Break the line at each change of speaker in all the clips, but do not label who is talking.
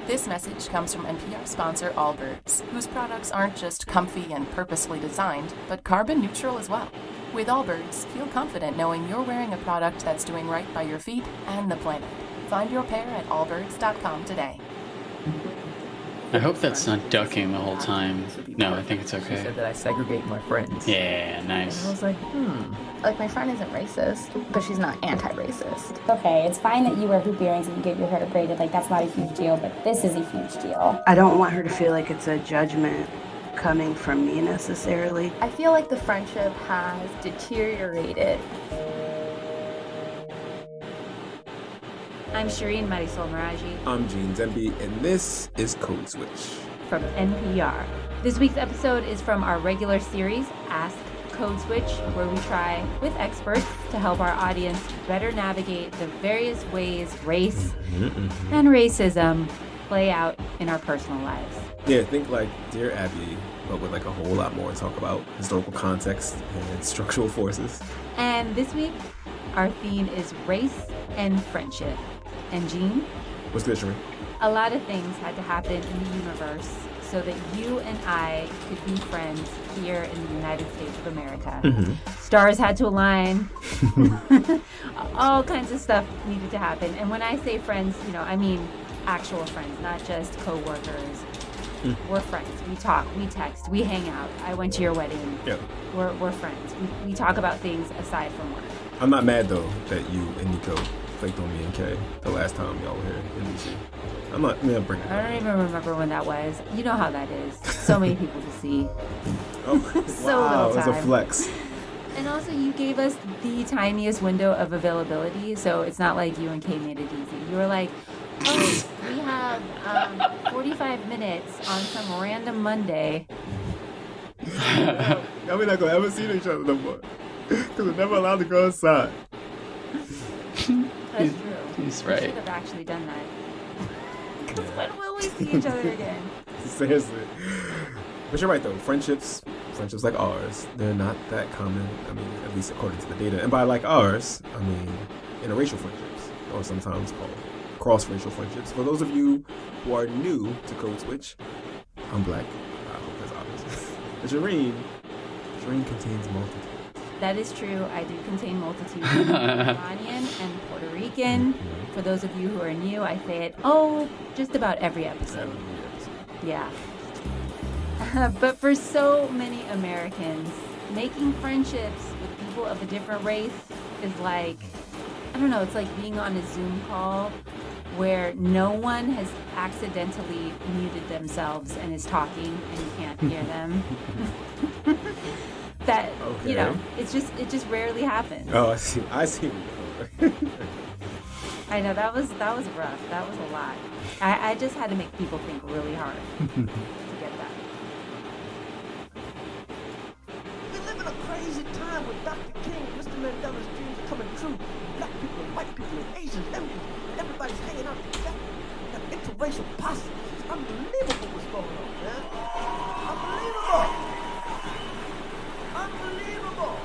This message comes from NPR sponsor Allbirds, whose products aren't just comfy and purposefully designed, but carbon neutral as well. With Allbirds, feel confident knowing you're wearing a product that's doing right by your feet and the planet. Find your pair at allbirds.com today.
I hope that's not ducking the whole time. No, I think it's
She
okay.
said that I segregate my friends.
Yeah,
And
nice.
I was like,
Like, my friend isn't racist, but she's not anti-racist.
Okay, it's fine that you wear hoop earrings and you get your hair braided, like that's not a huge deal, but this is a huge deal.
I don't want her to feel like it's a judgment coming from me necessarily.
I feel like the friendship has deteriorated.
I'm Shireen Marisol Meraji
I'm Gene Demby, and this is Code Switch.
from NPR. This week's episode is from our regular series, Ask Code Switch, where we try, with experts, to help our audience better navigate the various ways race and racism play out in our personal lives.
Yeah, think like Dear Abby, but with like a whole lot more to talk about historical context and structural forces.
And this week, our theme is race and friendship. And Gene,
What's good, Shereen?
a lot of things had to happen in the universe so that you and I could be friends here in the United States of America. Stars had to align. All kinds of stuff needed to happen. And when I say friends, I mean actual friends, not just co-workers. We're friends. We talk, we text, we hang out. I went to your wedding.
Yeah.
We're friends. We talk about things aside from work.
I'm not mad though that you and Nico flaked on me and Kay the last time y'all were here in DC. I'm not gonna bring it
I
up.
don't even remember when that was. You know how that is. So many people to see.
Oh,
So
wow,
little
it's a
time.
flex.
And also, you gave us the tiniest window of availability, so it's not like you and Kay made it easy. You were like, oh, we have 45 minutes on some random Monday.
Now we're not gonna ever see each other no more. Because we're never allowed to go outside.
That's true.
He's
We
right.
should have actually done that. Because when will we see each other again?
Seriously. But you're right though, friendships like ours, they're not that common. I mean, at least according to the data. And by like ours, I mean interracial friendships, or sometimes called cross-racial friendships. For those of you who are new to Code Switch, I'm black. I hope that's obvious. And Shireen contains multitudes.
That is true. I do contain multitudes. I'm Iranian and Puerto Rican. For those of you who are new, I say it, just about every episode. Yeah. But for so many Americans, making friendships with people of a different race is like, I don't know, it's like being on a Zoom call where no one has accidentally muted themselves and is talking and you can't hear them. That,
Okay.
it just rarely happens.
Oh, I see.
I know, that was rough. That was a lot. I just had to make people think really hard to get that.
We live in a crazy time with Dr. King and Mr. Mandela's dreams are coming true. Black people and white people and Asians, everybody's hanging out together. That interracial posse. It's unbelievable what's going on, man. Unbelievable.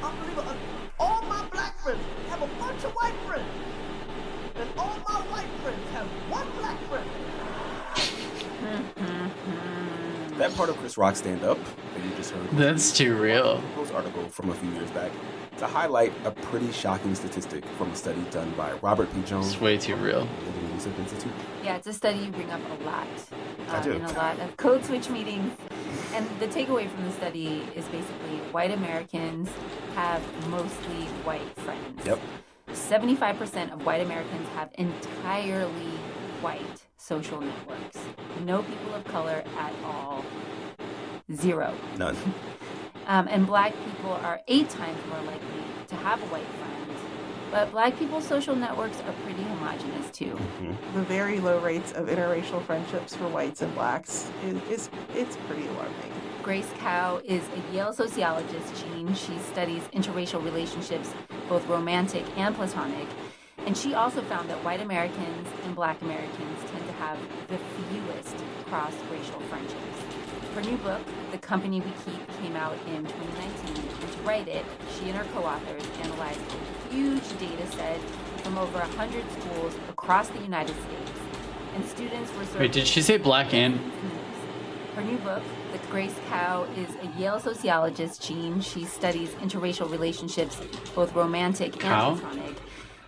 Unbelievable. All my black friends have a bunch of white friends. And all my white friends have one black friend.
That part of Chris Rock's stand-up that you just heard.
That's too real.
Post article from a few years back to highlight a pretty shocking statistic from a study done by Robert P. Jones.
It's way too real.
Indian Research Institute.
Yeah, it's a study you bring up a lot
I do.
in a lot of code switch meetings. And the takeaway from the study is basically white Americans have mostly white friends.
Yep.
75% of white Americans have entirely white social networks. No people of color at all. Zero.
None.
And black people are 8 times more likely to have a white friend. But black people's social networks are pretty homogenous too.
The very low rates of interracial friendships for whites and blacks it's pretty alarming.
Grace Cow is a Yale sociologist, Jean. She studies interracial relationships, both romantic and platonic. And she also found that white Americans and black Americans tend to have the fewest cross-racial friendships. Her new book, The Company We Keep, came out in 2019. And to write it, she and her co-authors analyzed a huge data set from over 100 schools across the United States. and students were surveyed.
Wait, did she say black and?
Her new book, The Grace Cow, is a Yale sociologist, Jean. She studies interracial relationships, both romantic and
Cow?
platonic.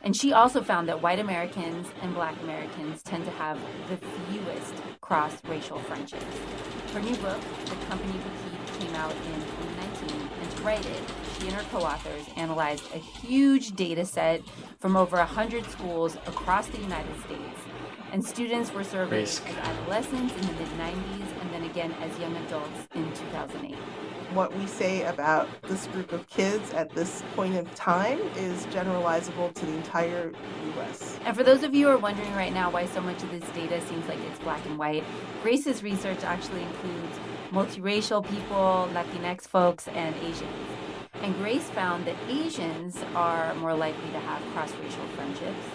And she also found that white Americans and black Americans tend to have the fewest cross-racial friendships. Her new book, The Company for Keep, came out in 2019, and to write it, she and her co-authors analyzed a huge data set from over 100 schools across the United States. And students were surveyed
Risk.
as adolescents in the mid-90s and then again as young adults in 2008.
What we say about this group of kids at this point of time is generalizable to the entire U.S.
And for those of you who are wondering right now why so much of this data seems like it's black and white, Grace's research actually includes multiracial people, Latinx folks, and Asians. And Grace found that Asians are more likely to have cross-racial friendships.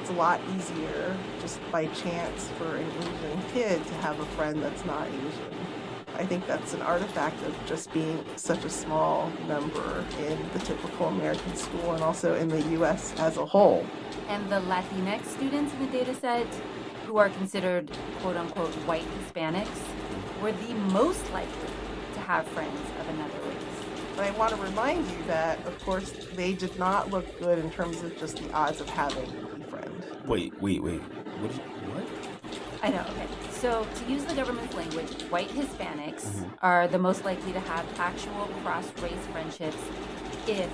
It's a lot easier, just by chance, for an Asian kid to have a friend that's not Asian. I think that's an artifact of just being such a small number in the typical American school and also in the U.S. as a whole.
And the Latinx students in the data set, who are considered quote-unquote white Hispanics, were the most likely to have friends of another race.
But I want to remind you that, of course, they did not look good in terms of just the odds of having a friend.
Wait. What?
I know, okay. So, to use the government's language, white Hispanics are the most likely to have actual cross-race friendships if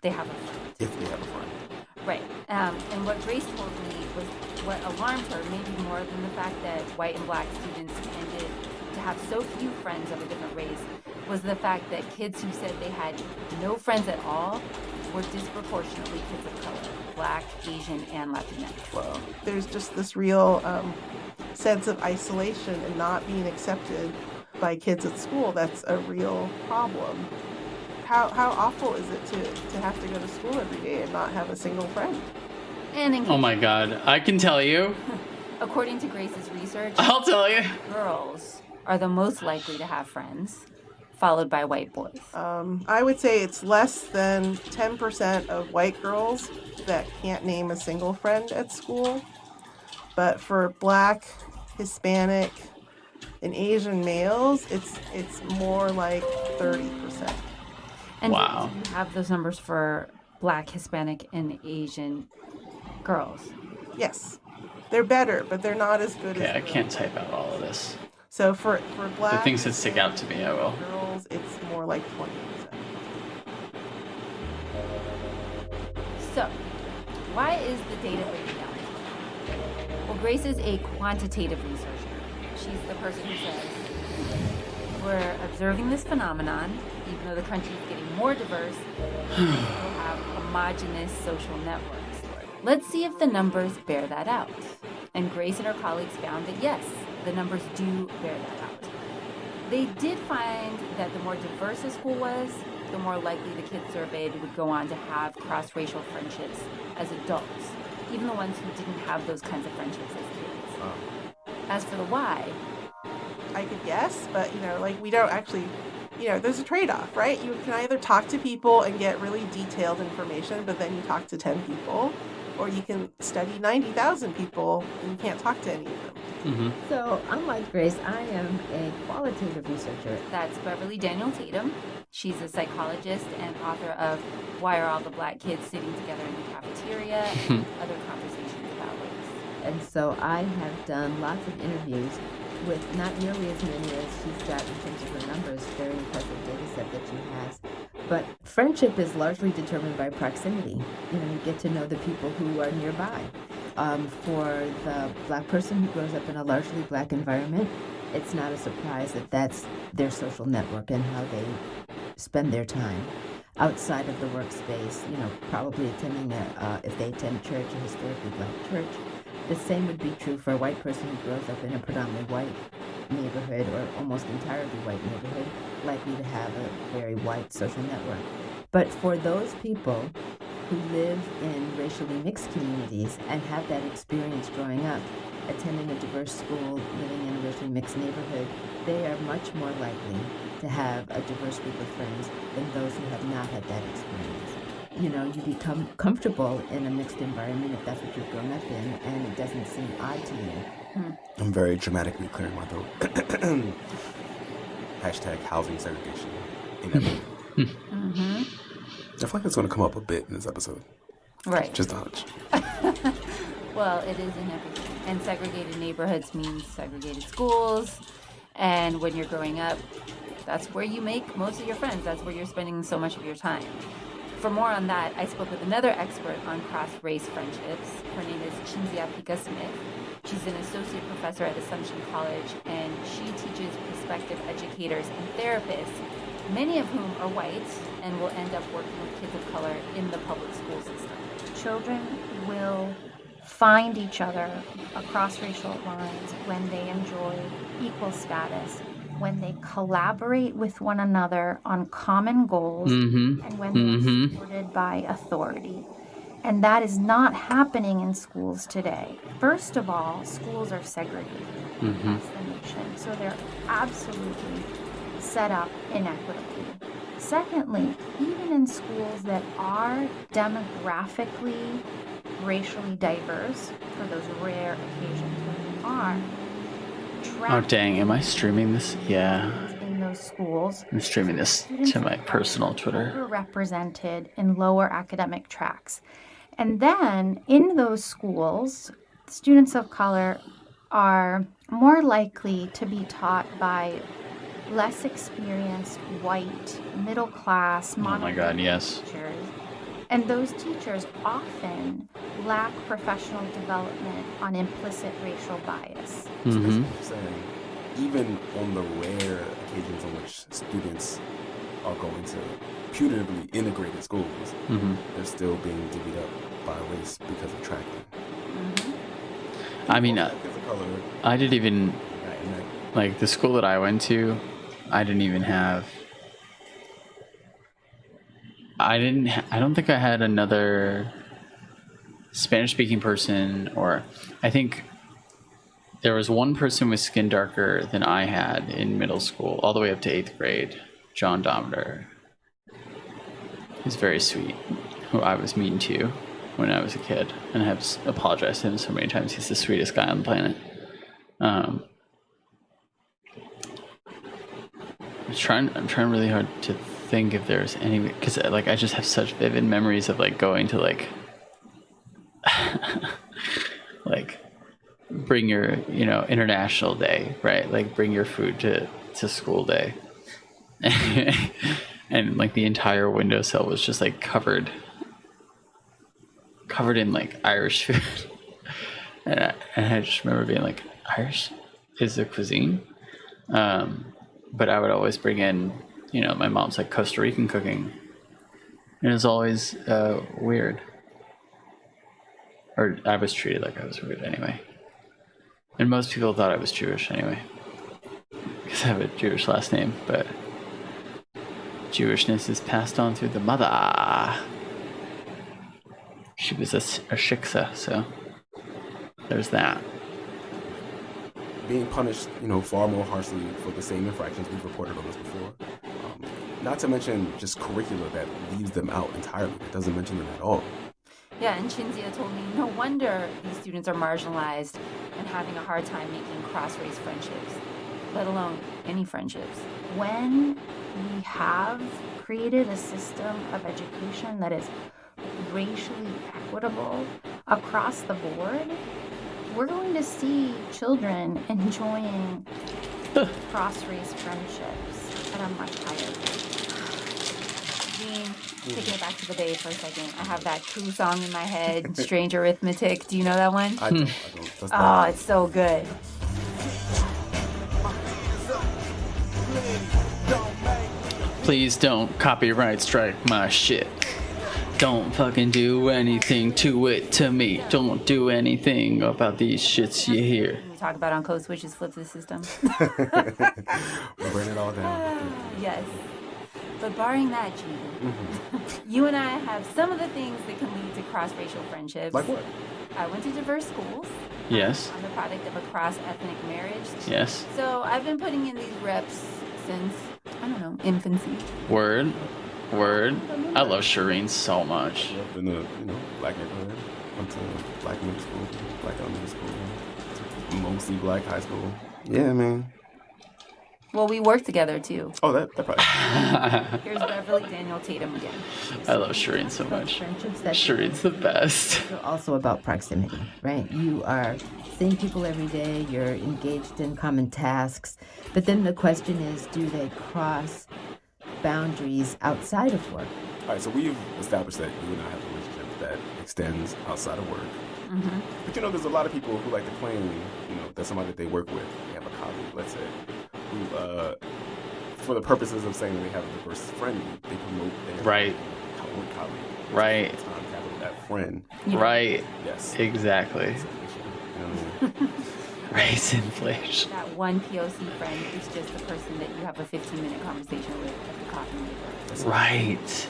they have a friend.
If they have a friend.
Right. And what Grace told me was what alarmed her, maybe more than the fact that white and black students tended to have so few friends of a different race, was the fact that kids who said they had no friends at all were disproportionately kids of color, black, Asian, and Latinx.
Well, there's just this real sense of isolation and not being accepted by kids at school. That's a real problem. How awful is it to have to go to school every day and not have a single friend?
And in
Oh my god, I can tell you.
according to Grace's research,
I'll tell you.
girls are the most likely to have friends, followed by white boys.
I would say it's less than 10% of white girls that can't name a single friend at school. But for black, Hispanic, and Asian males, it's more like 30%.
And
Wow.
do you have those numbers for black, Hispanic, and Asian girls?
Yes. They're better, but they're not as good
Okay,
as
I can't type out all of this.
So for
The
black
things that stick out to me, I will.
girls, it's more like 20%.
So, why is the data breaking down? Well, Grace is a quantitative researcher. She's the person who says, we're observing this phenomenon, even though the country is getting more diverse, we still have homogenous social networks. Let's see if the numbers bear that out. And Grace and her colleagues found that yes, the numbers do bear that out. They did find that the more diverse a school was, the more likely the kids surveyed would go on to have cross-racial friendships as adults, even the ones who didn't have those kinds of friendships as kids. As for the why,
I could guess, but we don't actually, there's a trade-off, right? You can either talk to people and get really detailed information, but then you talk to 10 people, or you can study 90,000 people and you can't talk to any of them.
Mm-hmm.
So, unlike Grace, I am a qualitative researcher.
that's Beverly Daniel Tatum. She's a psychologist and author of Why Are All the Black Kids Sitting Together in the Cafeteria and other conversations about race.
And so I have done lots of interviews with not nearly as many as she's got in terms of her numbers, very impressive data set that she has. But friendship is largely determined by proximity. You get to know the people who are nearby. For the black person who grows up in a largely black environment, it's not a surprise that that's their social network and how they spend their time outside of the workspace, probably attending if they attend church, a historically black church. The same would be true for a white person who grows up in a predominantly white neighborhood or almost entirely white neighborhood, likely to have a very white social network. But for those people who live in racially mixed communities and have that experience growing up, attending a diverse school, living in a racially mixed neighborhood, they are much more likely to have a diverse group of friends than those who have not had that experience. you become comfortable in a mixed environment if that's what you've grown up in, and it doesn't seem odd to you.
I'm very dramatically clearing my throat. Hashtag housing segregation. I feel like it's going to come up a bit in this episode.
Right.
Just a hunch.
Well, it is in everything. And segregated neighborhoods means segregated schools. And when you're growing up, that's where you make most of your friends. That's where you're spending so much of your time. For more on that, I spoke with another expert on cross-race friendships. Her name is Chinzia Pika-Smith. She's an associate professor at Assumption College, and she teaches prospective educators and therapists, many of whom are white and will end up working with kids of color in the public school system.
Children will find each other across racial lines when they enjoy equal status, when they collaborate with one another on common goals, and when they're supported by authority. And that is not happening in schools today. First of all, schools are segregated across the nation, so they're absolutely set up inequitably. Secondly, even in schools that are demographically, racially diverse, for those rare occasions when they are,
Oh dang, am I streaming this? Yeah.
in those schools,
I'm streaming this to my personal Twitter.
overrepresented in lower academic tracks. And then in those schools, students of color are more likely to be taught by less experienced, white, middle class,
Oh my god, yes.
teachers. And those teachers often lack professional development on implicit racial bias.
So that's what I'm saying. Even on the rare occasions on which students are going to putatively integrated schools, they're still being divvied up by race because of tracking.
I mean, I didn't even, like, the school that I went to, I didn't even have, I don't think I had another Spanish-speaking person, or I think there was one person with skin darker than I had in middle school, all the way up to 8th grade, John Dometer. He's very sweet, who I was mean to when I was a kid, and I have apologized to him so many times. He's the sweetest guy on the planet. I'm trying really hard to think if there's any, because like I just have such vivid memories of like going to like like bring your international day, right? Like bring your food to school day. And like the entire windowsill was just like covered in like Irish food. and I just remember being like, Irish is a cuisine? But I would always bring in, my mom's like Costa Rican cooking. And it was always weird. Or I was treated like I was weird anyway. And most people thought I was Jewish anyway. Because I have a Jewish last name, but Jewishness is passed on through the mother. She was a shiksa, so there's that.
Being punished, far more harshly for the same infractions. We've reported on this before. Not to mention just curricula that leaves them out entirely. It doesn't mention them at all.
Yeah, and Chinzia told me no wonder these students are marginalized and having a hard time making cross-race friendships, let alone any friendships.
When we have created a system of education that is racially equitable across the board, we're going to see children enjoying cross-race friendships at a much higher rate.
Gene, taking it back to the Bay for a second, I have that Crew song in my head, Strange Arithmetic. Do you know that one?
I don't.
Oh, it's so good.
Please don't copyright strike my shit. Don't fucking do anything to it to me. Don't do anything about these shits you hear.
We talk about on Code Switches, Flip the System.
We'll burn it all down.
Yes. But barring that, Gene, you and I have some of the things that can lead to cross-racial friendships.
Like what?
I went to diverse schools.
Yes.
I'm the product of a cross-ethnic marriage.
Yes.
So I've been putting in these reps since, I don't know, infancy.
Word. Word. I love Shireen so much.
Grew up in the black neighborhood. Went to black middle school, black elementary school, mostly black high school. Yeah, man.
Well, we work together too.
Oh, that probably.
Here's Beverly Daniel Tatum again.
I love Shireen so much.
Friendships that
Shireen's the best.
are also about proximity, right? You are seeing people every day, you're engaged in common tasks, but then the question is, do they cross boundaries outside of work?
All right, so we've established that you and I have a relationship that extends outside of work.
Mm-hmm.
But there's a lot of people who like to claim, that somebody that they work with, they have a colleague, let's say, who, for the purposes of saying they have a diverse friend group, they promote their
Right.
work colleague.
Right.
Time capital that friend.
Right.
Yes.
Exactly. Race inflation.
That one POC friend is just the person that you have a 15-minute conversation with at the coffee maker.
Right.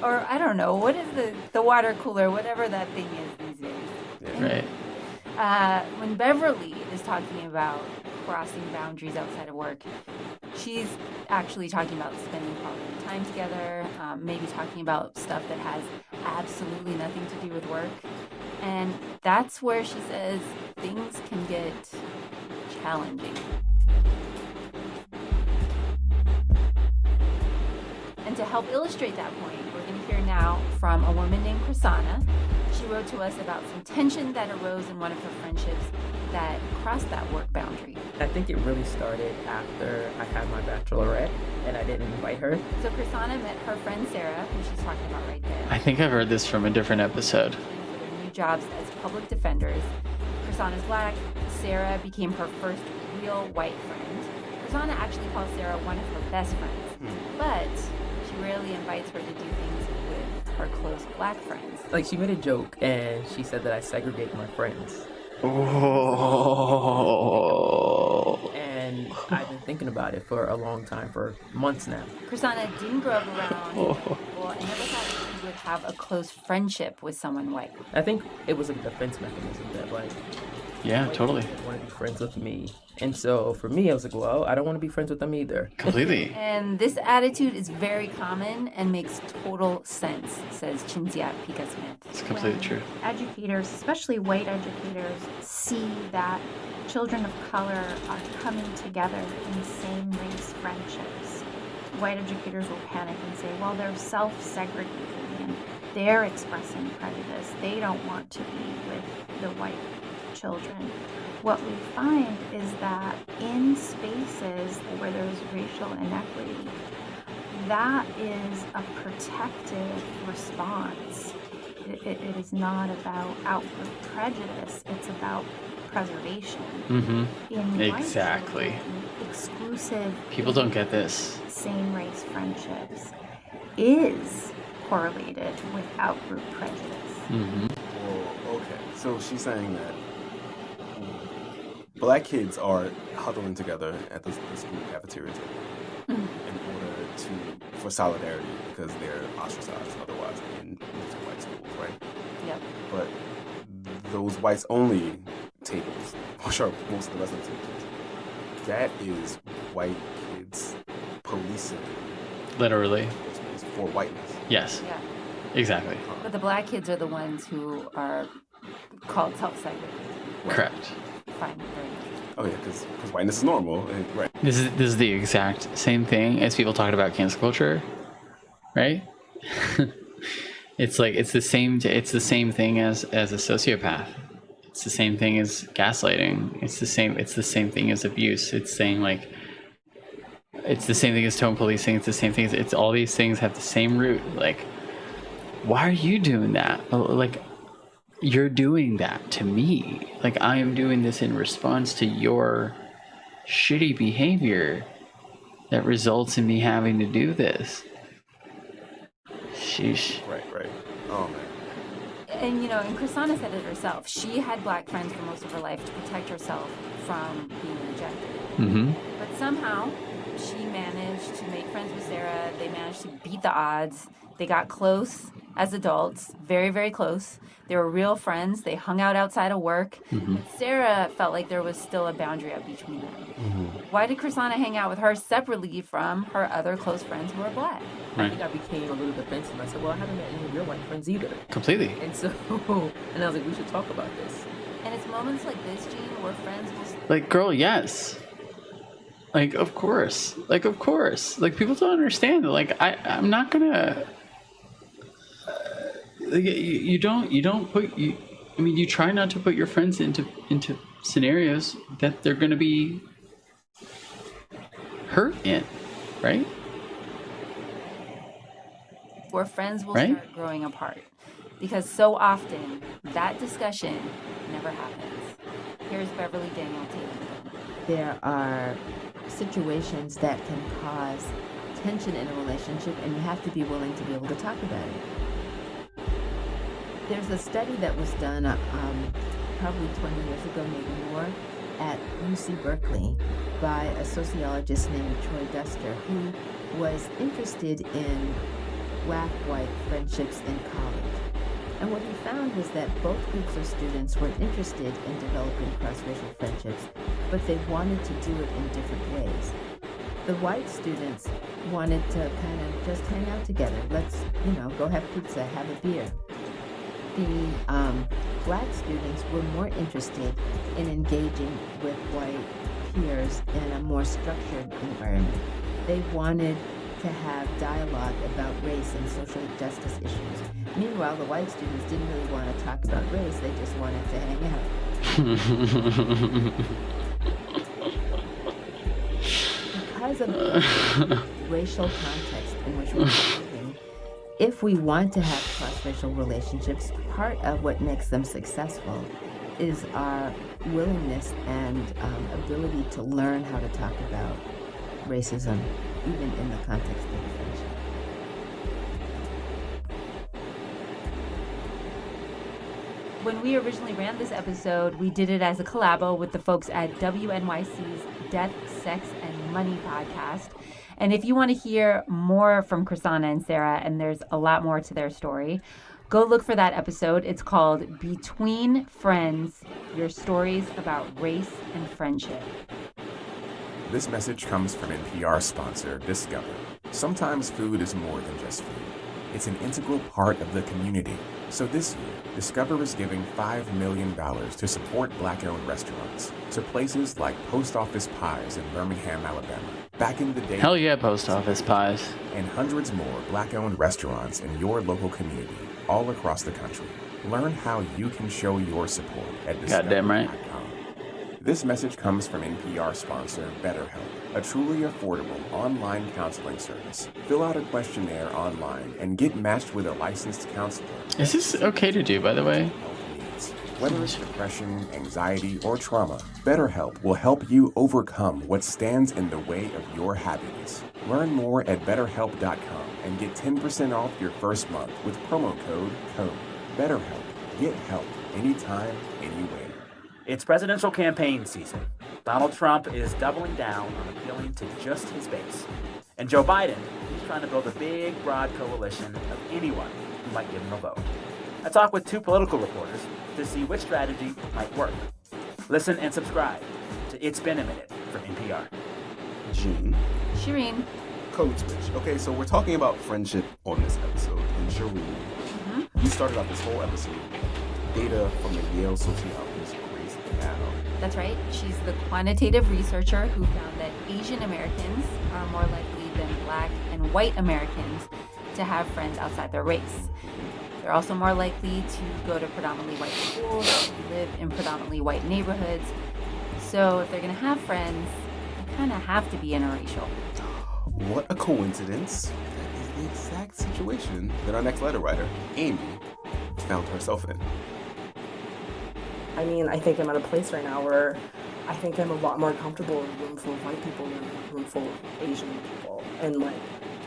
Or I don't know, what is the water cooler, whatever that thing is these days.
Right.
When Beverly is talking about crossing boundaries outside of work, she's actually talking about spending quality time together, maybe talking about stuff that has absolutely nothing to do with work. And that's where she says things can get challenging. And to help illustrate that point, we're going to hear now from a woman named Chrisana. She wrote to us about some tension that arose in one of her friendships that crossed that work boundary.
I think it really started after I had my bachelorette and I didn't invite her.
So Chrisana met her friend Sarah, who she's talking about right there.
I think I've heard this from a different episode.
For their new jobs as public defenders. Chrisana's black. Sarah became her first real white friend. Chrisana actually calls Sarah one of her best friends, but she rarely invites her to do things with her close black friends.
Like, she made a joke and she said that I segregate my friends.
Oh.
And I've been thinking about it for a long time, for months now.
Chrisana didn't grow up around people and never thought she would have a close friendship with someone white.
I think it was a defense mechanism that, like,
Yeah, totally.
want to be friends with me. And so for me, I was like, well, I don't want to be friends with them either.
Completely.
And this attitude is very common and makes total sense, says Cinzia Pica-Smith.
It's completely true.
Educators, especially white educators, see that children of color are coming together in same race friendships. White educators will panic and say, well, they're self-segregating and they're expressing prejudice. They don't want to be with the white children. What we find is that in spaces where there's racial inequity, that is a protective response. It is not about outward prejudice, it's about preservation.
Mm-hmm.
In
Exactly.
exclusive
People don't get this.
same race friendships is correlated with outgroup prejudice.
Mm-hmm.
Well, okay. So she's saying that black kids are huddling together at the school cafeteria table in order for solidarity because they're ostracized otherwise in white schools, right?
Yep.
But those whites only tables, which are most of the rest of the tables, that is white kids policing
Literally.
for whiteness.
Yes.
Yeah.
Exactly.
But the black kids are the ones who are called self-segregated.
Correct.
Fine. Very interesting.
Oh yeah, because whiteness is normal, and, right?
This is the exact same thing as people talking about cancel culture, right? It's like it's the same thing as a sociopath. It's the same thing as gaslighting. It's the same thing as abuse. It's saying like it's the same thing as tone policing. It's the same thing as it's all these things have the same root. Like, why are you doing that? Like, you're doing that to me. Like, I am doing this in response to your shitty behavior that results in me having to do this. Sheesh.
Right. Oh man.
And Chrisana said it herself. She had black friends for most of her life to protect herself from being rejected.
Mm-hmm.
But somehow, she managed to make friends with Sarah. They managed to beat the odds. They got close as adults, very, very close. They were real friends. They hung out outside of work. Sarah felt like there was still a boundary up between them. Why did Chrisana hang out with her separately from her other close friends who were black?
I think I became a little defensive. I said, well, I haven't met any of your white friends either.
Completely.
And so, and I was like, we should talk about this.
And it's moments like this, Gene, where friends will...
Like, girl, yes. Like, of course. Like, of course. Like, people don't understand. Like, I'm not gonna... you don't put... you try not to put your friends into scenarios that they're gonna be hurt in, right?
Where friends will start growing apart. Because so often, that discussion never happens. Here's Beverly Daniel Taylor.
There are situations that can cause tension in a relationship, and you have to be willing to be able to talk about it. There's a study that was done probably 20 years ago, maybe more, at UC Berkeley by a sociologist named Troy Duster, who was interested in black-white friendships in college. And what he found was that both groups of students were interested in developing cross-racial friendships, but they wanted to do it in different ways. The white students wanted to kind of just hang out together. Let's, go have pizza, have a beer. The black students were more interested in engaging with white peers in a more structured environment. They wanted to have dialogue about race and social justice issues. Meanwhile, the white students didn't really want to talk about race, they just wanted to hang out. Because of the racial context in which we're living, if we want to have cross-racial relationships, part of what makes them successful is our willingness and ability to learn how to talk about racism, even in the context of a friendship.
When we originally ran this episode, we did it as a collabo with the folks at WNYC's Death, Sex, and Money podcast. And if you want to hear more from Chrisana and Sarah, and there's a lot more to their story, go look for that episode. It's called Between Friends, Your Stories About Race and Friendship.
This message comes from NPR sponsor Discover. Sometimes food is more than just food. It's an integral part of the community. So this year, Discover is giving $5 million to support Black-owned restaurants, to places like Post Office Pies in Birmingham, Alabama. Back in the day...
Hell yeah, Post Office Pies.
And hundreds more Black-owned restaurants in your local community, all across the country. Learn how you can show your support at Discover.com.
Goddamn right.
This message comes from NPR sponsor BetterHelp, a truly affordable online counseling service. Fill out a questionnaire online and get matched with a licensed counselor.
Is this okay to do, by the way?
Whether it's depression, anxiety, or trauma, BetterHelp will help you overcome what stands in the way of your happiness. Learn more at BetterHelp.com and get 10% off your first month with promo code CODE. BetterHelp. Get help anytime, anywhere.
It's presidential campaign season. Donald Trump is doubling down on appealing to just his base. And Joe Biden, he's trying to build a big, broad coalition of anyone who might give him a vote. I talked with two political reporters to see which strategy might work. Listen and subscribe to It's Been a Minute from NPR.
Gene.
Shireen.
Code switch. Okay, so we're talking about friendship on this episode. And Shireen, you started out this whole episode with data from the Yale sociologist Grace Dow.
That's right. She's the quantitative researcher who found that Asian Americans are more likely than Black and white Americans to have friends outside their race. They're also more likely to go to predominantly white schools, live in predominantly white neighborhoods. So if they're going to have friends, they kind of have to be interracial.
What a coincidence. That is the exact situation that our next letter writer, Amy, found herself in.
I mean, I think I'm at a place right now where I think I'm a lot more comfortable in a room full of white people than a room full of Asian people. And, like,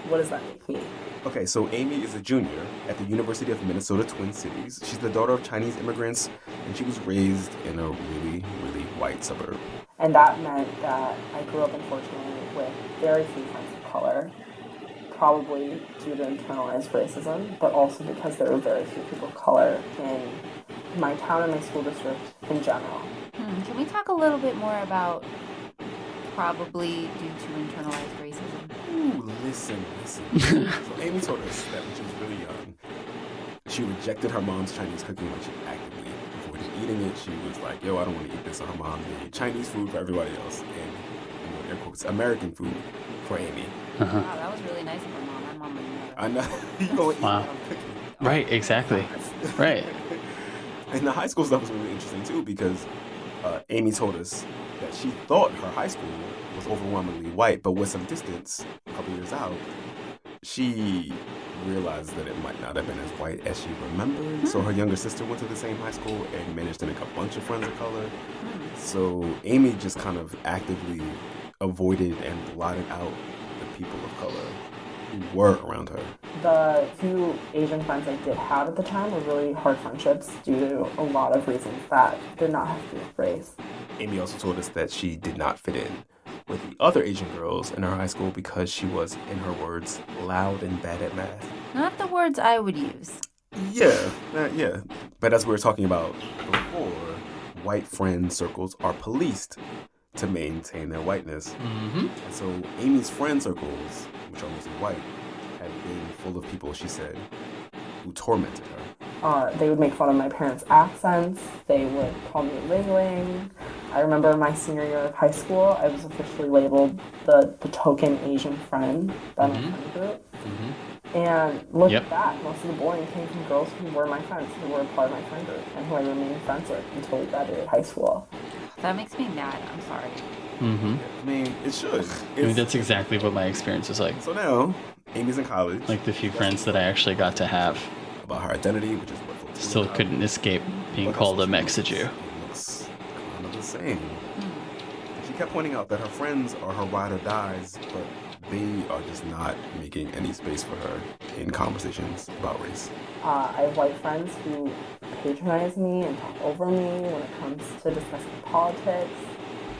what does that make me?
Okay, so Amy is a junior at the University of Minnesota Twin Cities. She's the daughter of Chinese immigrants, and she was raised in a really, really white suburb.
And that meant that I grew up, unfortunately, with very few friends of color, probably due to internalized racism, but also because there were very few people of color in my town and my school district in general.
Can we talk a little bit more about probably due to internalized racism?
Ooh, listen. So Amy told us that when she was really young, she rejected her mom's Chinese cooking when she actively avoided eating it. She was like, yo, I don't want to eat this. And her mom made Chinese food for everybody else. And, air quotes, American food for Amy.
Uh-huh.
Wow, that was really nice of her mom. My mom would never.
I know. You gonna eat
Wow.
what I'm cooking.
Right, exactly. Right.
And the high school stuff was really interesting too because Amy told us that she thought her high school was overwhelmingly white, but with some distance, a couple years out, she realized that it might not have been as white as she remembered. So her younger sister went to the same high school and managed to make a bunch of friends of color. So Amy just kind of actively avoided and blotted out the people of color who were around her.
The few Asian friends I did have at the time were really hard friendships due to a lot of reasons that did not have to do with race.
Amy also told us that she did not fit in with the other Asian girls in her high school because she was, in her words, loud and bad at math.
Not the words I would use.
Yeah. But as we were talking about before, white friend circles are policed to maintain their whiteness.
Mm-hmm.
And so Amy's friend circles, which are mostly white, had been full of people, she said, who tormented her.
They would make fun of my parents' accents. They would call me Ling Ling. I remember my senior year of high school, I was officially labeled the token Asian friend by my friend group.
Mm-hmm.
And look at that, most of the bullying came from girls who were my friends, who were a part of my friend group, and who I remained friends with until we graduated high school.
That makes me mad. I'm sorry.
Mm-hmm.
I mean, it should.
I mean, that's exactly what my experience was like.
So now, Amy's in college.
Like the few friends that I actually got to have.
About her identity, which is what folks do
Still
now.
couldn't escape being
But
called a
also
Mexijew.
It looks kind of the same. She kept pointing out that her friends are her ride or dies, but they are just not making any space for her in conversations about race.
I have white friends who patronize me and talk over me when it comes to discussing politics,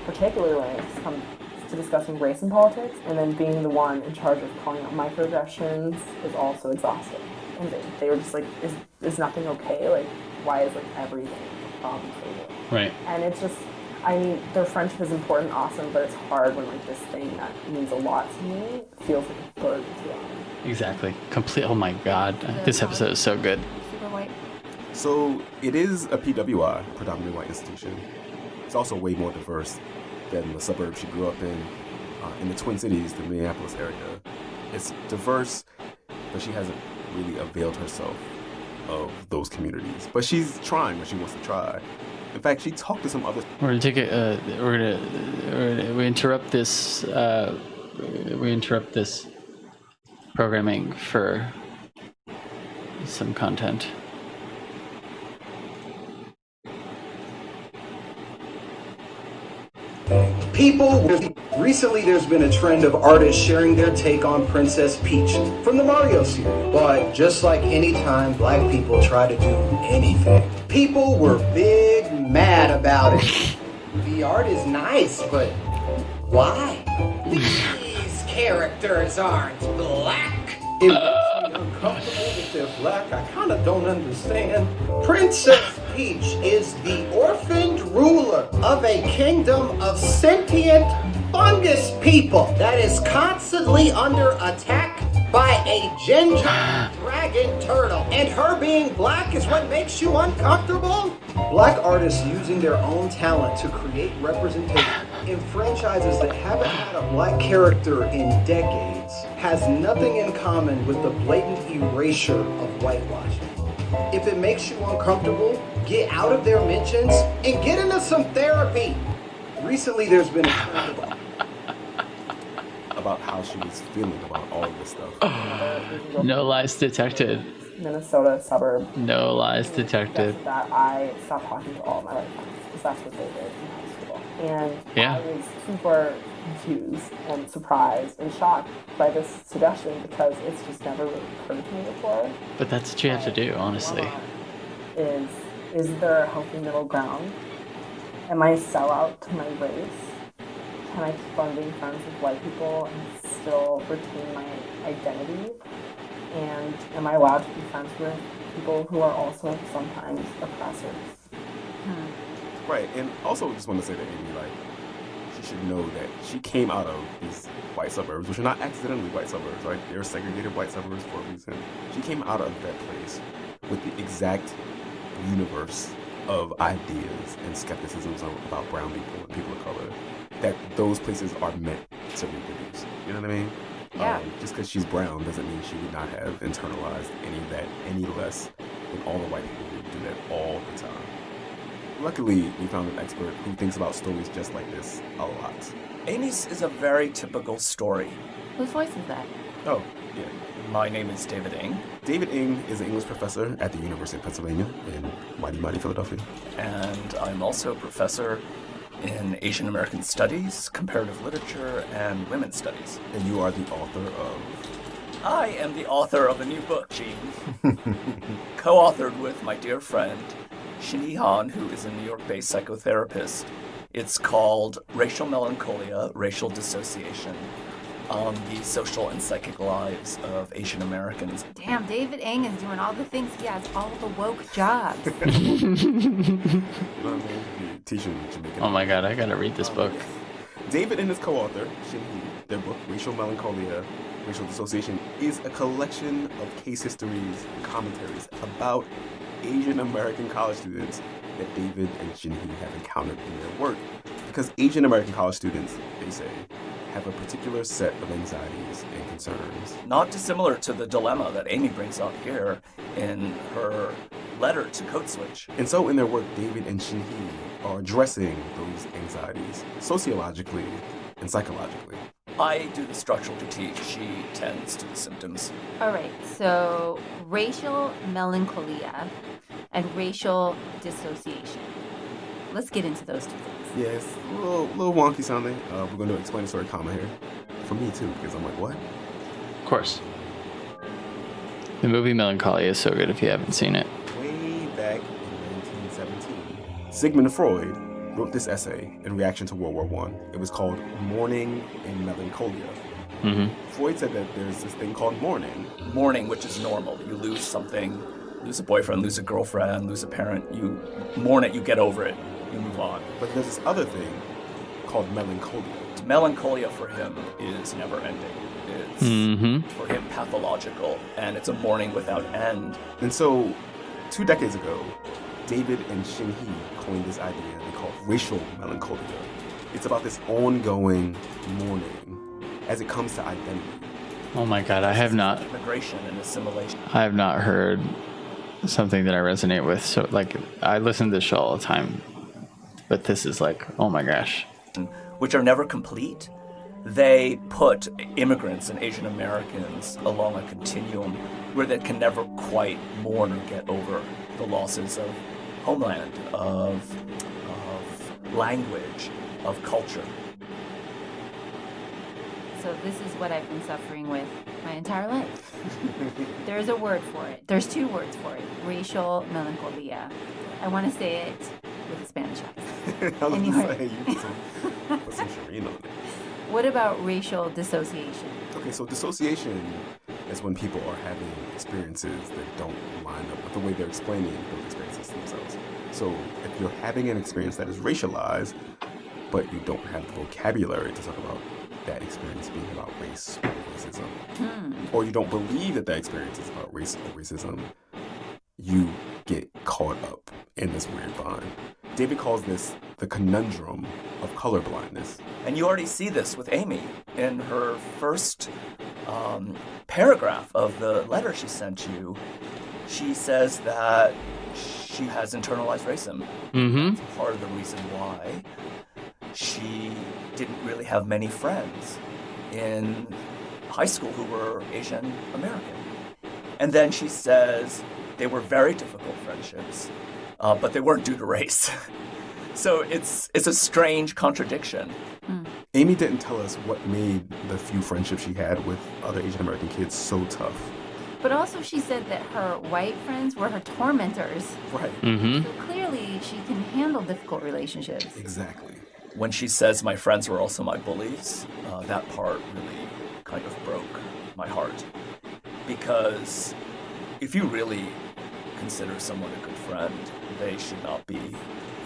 particularly when it comes to discussing race and politics, and then being the one in charge of calling out microaggressions is also exhausting. And they were just like, is nothing okay? Like, why is like everything a problem for you?
Right.
And it's just, I mean, their friendship is important, awesome, but it's hard when like this thing that means a lot to me feels like a burden to them.
Exactly. Complete. Oh my God. This episode is so good.
Super white.
So it is a PWI, predominantly white institution. It's also way more diverse than the suburbs she grew up in the Twin Cities, the Minneapolis area. It's diverse, but she hasn't really availed herself of those communities. But she's trying what she wants to try. In fact, she talked to some other.
We're gonna take a. We interrupt this. We interrupt this programming for some content.
People, recently there's been a trend of artists sharing their take on Princess Peach from the Mario series. But just like any time black people try to do anything, people were big mad about it. The art is nice, but why? These characters aren't black. It makes me uncomfortable that they're black. I kind of don't understand. Princess Peach is the orphaned ruler of a kingdom of sentient fungus people that is constantly under attack by a ginger dragon turtle. And her being black is what makes you uncomfortable? Black artists using their own talent to create representation in franchises that haven't had a black character in decades has nothing in common with the blatant erasure of whitewashing. If it makes you uncomfortable, get out of their mentions and get into some therapy. Recently, there's been a trend
about how she was feeling about all of this stuff.
No lies detected.
Minnesota suburb.
No lies detected.
That I stopped talking to all of my white friends because that's what they did in high school. And
Yeah.
I was super confused and surprised and shocked by this suggestion because it's just never really occurred to me before.
But that's what you have to do, honestly.
Is there a healthy middle ground? Am I a sellout to my race? Can I keep on being friends with white people and still retain my identity? And am I allowed to be friends with people who are also sometimes oppressors?
Right, and also just want to say that Amy, like, she should know that she came out of these white suburbs, which are not accidentally white suburbs, right? They're segregated white suburbs for a reason. She came out of that place with the exact universe of ideas and skepticisms about brown people and people of color that those places are meant to reproduce. You know what I mean?
Yeah.
Just because she's brown doesn't mean she would not have internalized any of that any less than all the white people who do that all the time. Luckily, we found an expert who thinks about stories just like this a lot.
Amy's is a very typical story.
Whose voice is that?
Oh, yeah.
My name is David Ng.
David Ng is an English professor at the University of Pennsylvania in mighty Philadelphia.
And I'm also a professor in Asian American Studies, Comparative Literature, and Women's Studies.
And you are the author of?
I am the author of a new book, Gene. Co-authored with my dear friend, Shin-Hee Han, who is a New York-based psychotherapist. It's called Racial Melancholia, Racial Dissociation, on the social and psychic lives of Asian Americans.
Damn, David Ng is doing all the things. He has all the woke jobs.
Teaching Jamaican.
Oh my god, I gotta read this book.
David and his co-author, Shin-Hee, their book, Racial Melancholia, Racial Dissociation, is a collection of case histories and commentaries about Asian American college students that David and Shin-Hee have encountered in their work. Because Asian American college students, they say, have a particular set of anxieties and concerns.
Not dissimilar to the dilemma that Amy brings up here in her letter to Code Switch.
And so in their work, David and Shin-Hee are addressing those anxieties sociologically and psychologically.
I do the structural critique, she tends to the symptoms.
All right, so racial melancholia and racial dissociation. Let's get into those two things.
Yes, a little wonky sounding. We're going to explain the story comma here. For me too, because I'm like, what?
Of course. The movie Melancholia is so good if you haven't seen it.
Way back in 1917, Sigmund Freud wrote this essay in reaction to World War I. It was called Mourning and Melancholia. Freud said that there's this thing called mourning.
Mourning, which is normal. You lose something, lose a boyfriend, lose a girlfriend, lose a parent. You mourn it, you get over it, you move on.
But there's this other thing called melancholia.
Melancholia for him is never ending. It's for him pathological, and it's a mourning without end.
And so, 2 decades ago, David and Shin-Hee coined this idea they call racial melancholia. It's about this ongoing mourning as it comes to identity.
Oh my god, I have not
Immigration and assimilation.
I have not heard something that I resonate with. So like I listen to this show all the time. But this is like, oh my gosh.
Which are never complete. They put immigrants and Asian Americans along a continuum where they can never quite mourn or get over the losses of homeland, of language, of culture.
So this is what I've been suffering with my entire life. There's a word for it. There's 2 words for it. Racial melancholia. I want to say it with a Spanish accent.
I was going to say, you put some Shireen on it.
What about racial dissociation?
Okay, so dissociation is when people are having experiences that don't line up with the way they're explaining those experiences to themselves. So if you're having an experience that is racialized, but you don't have the vocabulary to talk about that experience being about race or racism, or you don't believe that that experience is about race or racism, you get caught up in this weird bind. David calls this the conundrum of colorblindness.
And you already see this with Amy in her first paragraph of the letter she sent you. She says that she has internalized racism. That's part of the reason why she didn't really have many friends in high school who were Asian American. And then she says they were very difficult friendships, but they weren't due to race. So it's a strange contradiction.
Amy didn't tell us what made the few friendships she had with other Asian American kids so tough.
But also she said that her white friends were her tormentors.
Right.
So clearly she can handle difficult relationships.
Exactly.
When she says my friends were also my bullies, that part really kind of broke my heart. Because if you really consider someone a good friend, they should not be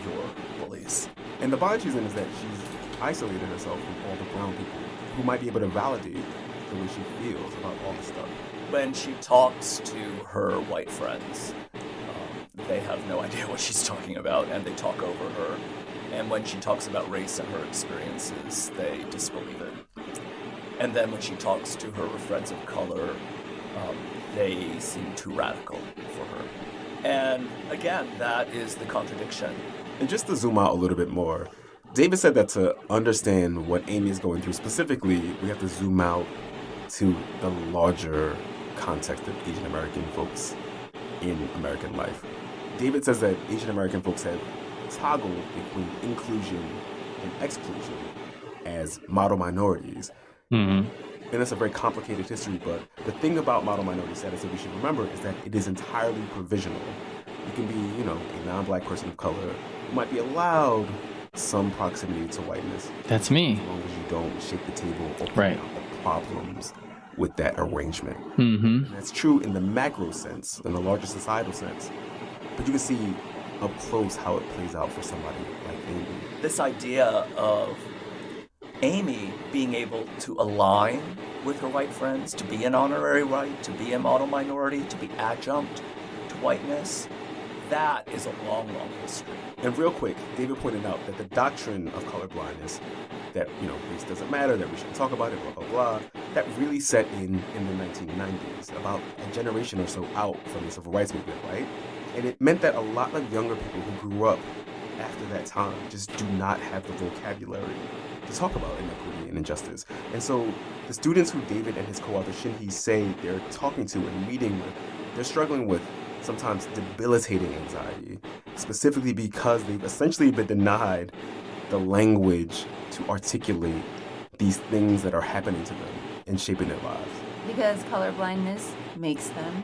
your bullies.
And the bond she's in is that she's isolated herself from all the brown people who might be able to validate the way she feels about all this stuff.
When she talks to her white friends, they have no idea what she's talking about, and they talk over her. And when she talks about race and her experiences, they disbelieve it. And then when she talks to her friends of color, they seem too radical for her. And again, that is the contradiction.
And just to zoom out a little bit more, David said that to understand what Amy is going through specifically, we have to zoom out to the larger context of Asian American folks in American life. David says that Asian American folks have toggled between inclusion and exclusion as model minorities.
Mm-hmm.
And that's a very complicated history, but the thing about model minority status that we should remember is that it is entirely provisional. You can be, a non-black person of color who might be allowed some proximity to whiteness.
That's me.
As long as you don't shake the table or point
Right.
out the problems with that arrangement.
Mm-hmm.
And that's true in the macro sense, in the larger societal sense. But you can see up close how it plays out for somebody like Amy.
This idea of Amy being able to align with her white friends, to be an honorary white, to be a model minority, to be adjunct to whiteness, that is a long, long history.
And real quick, David pointed out that the doctrine of colorblindness, that, race doesn't matter, that we shouldn't talk about it, blah, blah, blah, that really set in the 1990s, about a generation or so out from the civil rights movement, right? And it meant that a lot of younger people who grew up after that time just do not have the vocabulary to talk about inequity and injustice. And so the students who David and his co-author Shinhee say they're talking to and meeting with, they're struggling with sometimes debilitating anxiety, specifically because they've essentially been denied the language to articulate these things that are happening to them and shaping their lives.
Because colorblindness makes them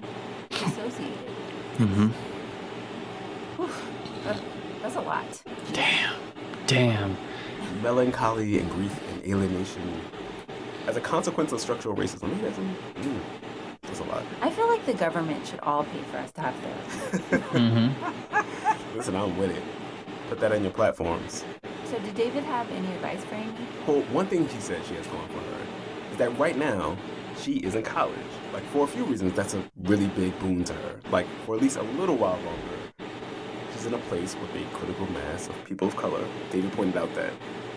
dissociated.
Mm-hmm.
That's a lot.
Damn.
Melancholy and grief and alienation as a consequence of structural racism. That's a lot.
I feel like the government should all pay for us to have therapy.
Mm-hmm.
Listen, I'm with it. Put that on your platforms.
So did David have any advice for Amy?
Well, one thing she said she has going for her is that right now, she is in college. Like, for a few reasons, that's a really big boon to her. Like, for at least a little while longer, she's in a place with a critical mass of people of color. David pointed out that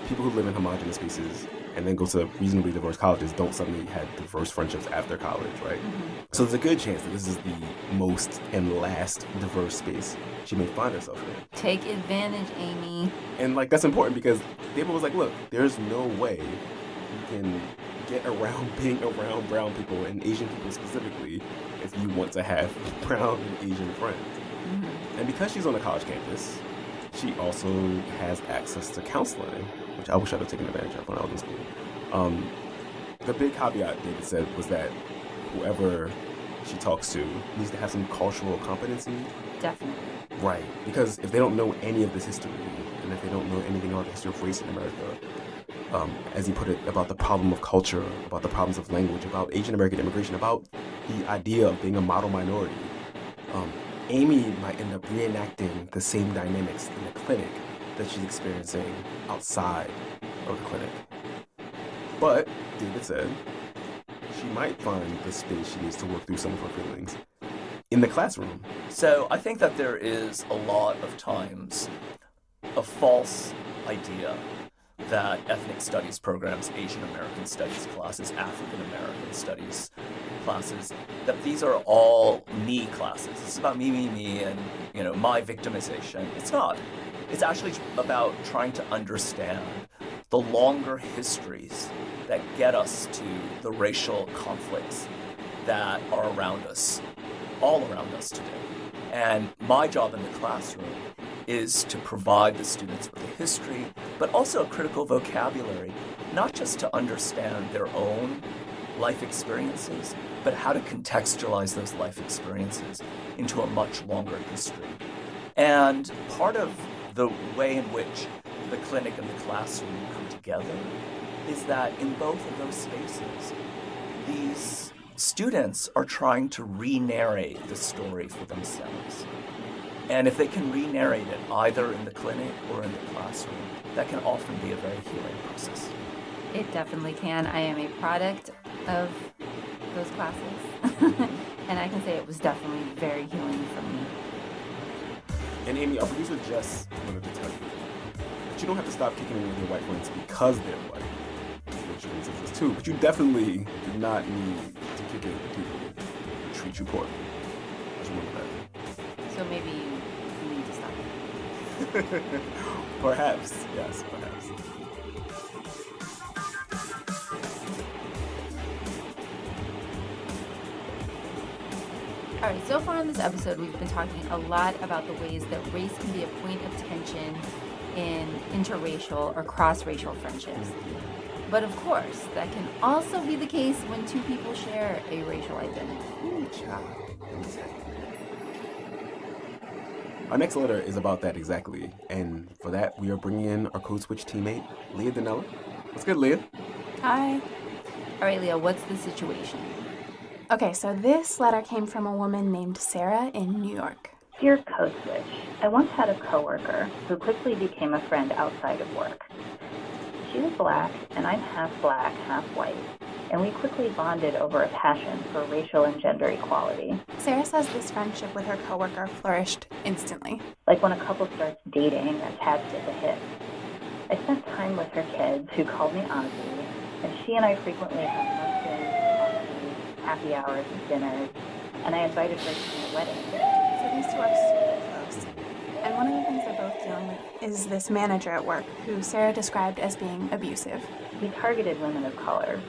people who live in homogenous spaces and then go to reasonably diverse colleges don't suddenly have diverse friendships after college, right? Mm-hmm. So there's a good chance that this is the most and last diverse space she may find herself in.
Take advantage, Amy.
And, like, that's important because David was like, look, there's no way you can get around being around brown people and Asian people specifically if you want to have brown and Asian friends. Mm-hmm. And because she's on a college campus, she also has access to counseling, which I wish I'd have taken advantage of when I was in school. The big caveat David said was that whoever she talks to needs to have some cultural competency.
Definitely.
Right. Because if they don't know any of this history, and if they don't know anything about the history of race in America, as he put it, about the problem of culture, about the problems of language, about Asian American immigration, about the idea of being a model minority, Amy might end up reenacting the same dynamics in the clinic that she's experiencing outside of the clinic. But, David said, she might find the space she needs to work through some of her feelings in the classroom.
So I think that there is a lot of times a false idea that ethnic studies programs, Asian American studies classes, African American studies classes, that these are all me classes. It's about me, and, my victimization. It's not. It's actually about trying to understand the longer histories that get us to the racial conflicts that are around us, all around us today. And my job in the classroom is to provide the students with a history, but also a critical vocabulary, not just to understand their own life experiences, but how to contextualize those life experiences into a much longer history. And part of the way in which the clinic and the classroom come together is that in both of those spaces, these students are trying to re-narrate the story for themselves. And if they can re-narrate it either in the clinic or in the classroom, that can often be a very healing process.
It definitely can. I am a product of those classes. And I can say it was definitely very healing for me.
And Amy, our producer just wanted to tell you that you don't have to stop kicking it with your white friends because they're white. Which brings us too. But you definitely do not need to kick it with people who treat you poorly. Just remember that.
So maybe you need to stop.
Perhaps, yes, perhaps.
All right, so far in this episode, we've been talking a lot about the ways that race can be a point of tension in interracial or cross-racial friendships. But of course, that can also be the case when two people share a racial identity.
Our next letter is about that exactly. And for that, we are bringing in our Code Switch teammate, Leah Danella. What's good, Leah?
Hi.
All right, Leah, what's the situation?
Okay, so this letter came from a woman named Sarah in New York.
Dear Code Switch, I once had a coworker who quickly became a friend outside of work. She was black, and I'm half black, half white, and we quickly bonded over a passion for racial and gender equality.
Sarah says this friendship with her coworker flourished instantly.
Like when a couple starts dating, attached at the hip. I spent time with her kids, who called me Ozzy, and she and I frequently had happy hours and dinners, and I invited her to my wedding.
So these two are super close. And one of the things they're both dealing with is this manager at work, who Sarah described as being abusive.
He targeted women of color,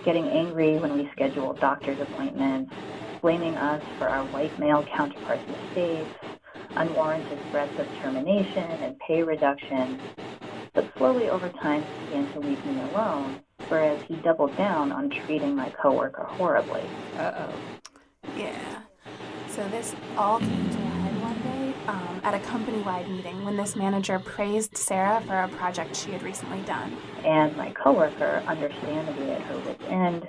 getting angry when we scheduled doctor's appointments, blaming us for our white male counterparts' mistakes, unwarranted threats of termination and pay reduction. But slowly over time, he began to leave me alone, whereas he doubled down on treating my coworker horribly.
Uh-oh.
Yeah. So this all came to a head one day at a company-wide meeting when this manager praised Sarah for a project she had recently done.
And my coworker, understandably at her wit's end,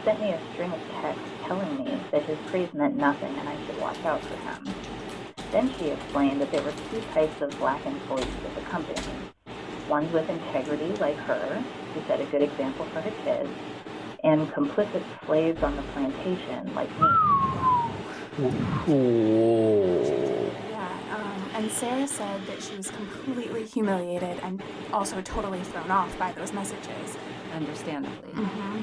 sent me a string of texts telling me that his praise meant nothing and I should watch out for him. Then she explained that there were two types of black employees at the company. Ones with integrity, like her, who set a good example for her kids, and complicit slaves on the plantation, like me.
And Sarah said that she was completely humiliated and also totally thrown off by those messages.
Understandably.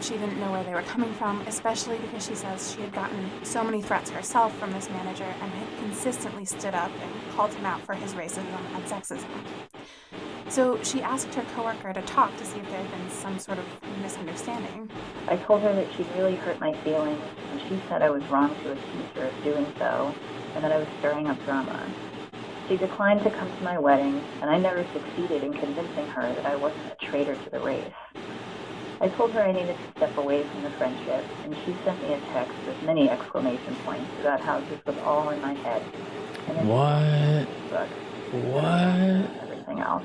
She didn't know where they were coming from, especially because she says she had gotten so many threats herself from this manager and had consistently stood up and called him out for his racism and sexism. So she asked her coworker to talk to see if there had been some sort of misunderstanding.
I told her that she'd really hurt my feelings, and she said I was wrong to accuse her of doing so, and that I was stirring up drama. She declined to come to my wedding, and I never succeeded in convincing her that I wasn't a traitor to the race. I told her I needed to step away from the friendship, and she sent me a text with many exclamation points about how this was all in my head. And everything else.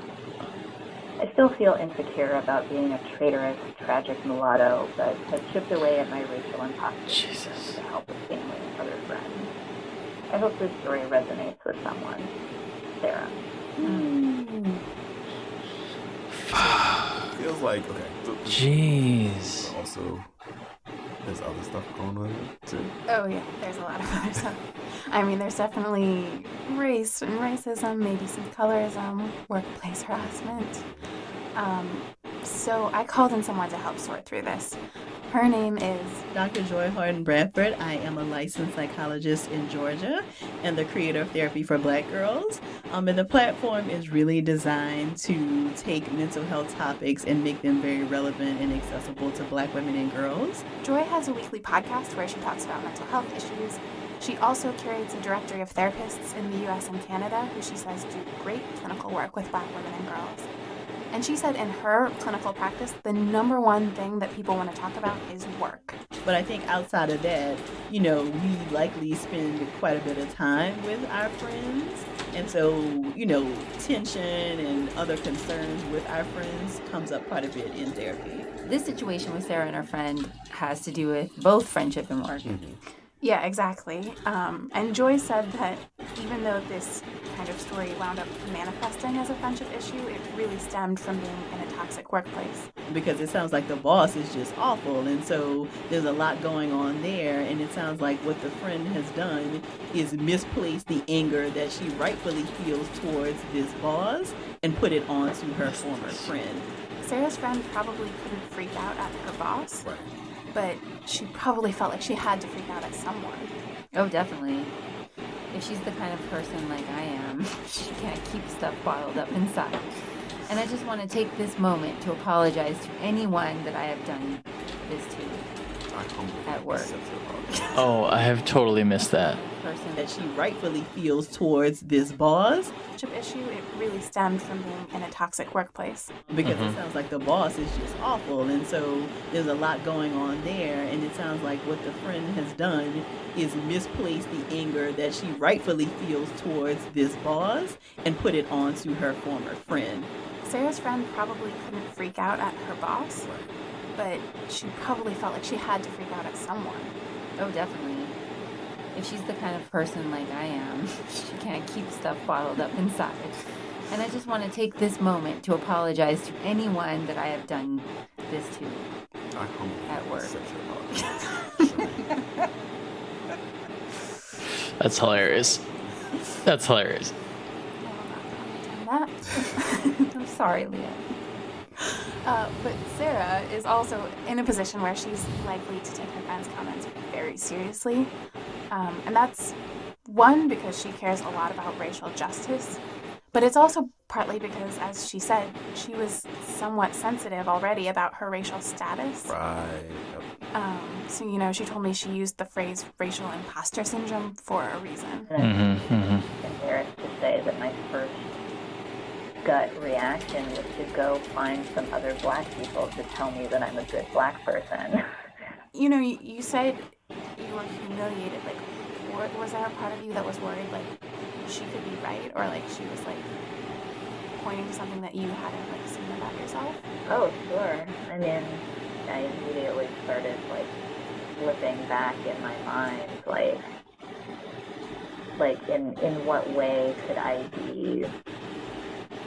I still feel insecure about being a traitorous, tragic mulatto, but have chipped away at my racial imposter with the help of family and other friends. I hope this story resonates with someone. Sarah.
Feels like, okay.
Jeez.
Also, there's other stuff going on too.
Oh yeah, there's a lot of other stuff. I mean, there's definitely race and racism, maybe some colorism, workplace harassment. So I called in someone to help sort through this. Her name is
Dr. Joy Harden Bradford. I am a licensed psychologist in Georgia and the creator of Therapy for Black Girls. And the platform is really designed to take mental health topics and make them very relevant and accessible to Black women and girls.
Joy has a weekly podcast where she talks about mental health issues. She also curates a directory of therapists in the US and Canada who she says do great clinical work with Black women and girls. And she said in her clinical practice, the number one thing that people want to talk about is work.
But I think outside of that, we likely spend quite a bit of time with our friends. And so, you know, tension and other concerns with our friends comes up quite a bit in therapy.
This situation with Sarah and her friend has to do with both friendship and work.
Yeah, exactly. And Joy said that even though this kind of story wound up manifesting as a friendship issue, it really stemmed from being in a toxic workplace.
Because it sounds like the boss is just awful, and so there's a lot going on there, and it sounds like what the friend has done is misplaced the anger that she rightfully feels towards this boss and put it onto her former friend.
Sarah's friend probably couldn't freak out at her boss, but she probably felt like she had to freak out at someone.
Oh, definitely. If she's the kind of person like I am, she can't keep stuff bottled up inside. And I just want to take this moment to apologize to anyone that I have done this to at work.
Oh, I have totally missed that.
Person that she rightfully feels towards this boss.
Issue, it really stemmed from being in a toxic workplace.
Because it sounds like the boss is just awful, and so there's a lot going on there, and it sounds like what the friend has done is misplaced the anger that she rightfully feels towards this boss and put it onto her former friend.
Sarah's friend probably couldn't freak out at her boss, but she probably felt like she had to freak out at someone.
Oh, definitely. If she's the kind of person like I am, she can't keep stuff bottled up inside. And I just want to take this moment to apologize to anyone that I have done this to at work.
That's hilarious. That's hilarious.
That.
I'm sorry, Leah.
But Sarah is also in a position where she's likely to take her friend's comments very seriously. And that's, one, because she cares a lot about racial justice, but it's also partly because, as she said, she was somewhat sensitive already about her racial status.
Right.
So, you know, she told me she used the phrase racial imposter syndrome for a reason.
Embarrassed to say that my first gut reaction was to go find some other black people to tell me that I'm a good black person.
You know, you said you were humiliated. Like, was there a part of you that was worried, like, she could be right? Or, like, she was, like, pointing to something that you hadn't, like, seen about yourself?
Oh, sure. I mean, I immediately started, like, flipping back in my mind, like in what way could I be,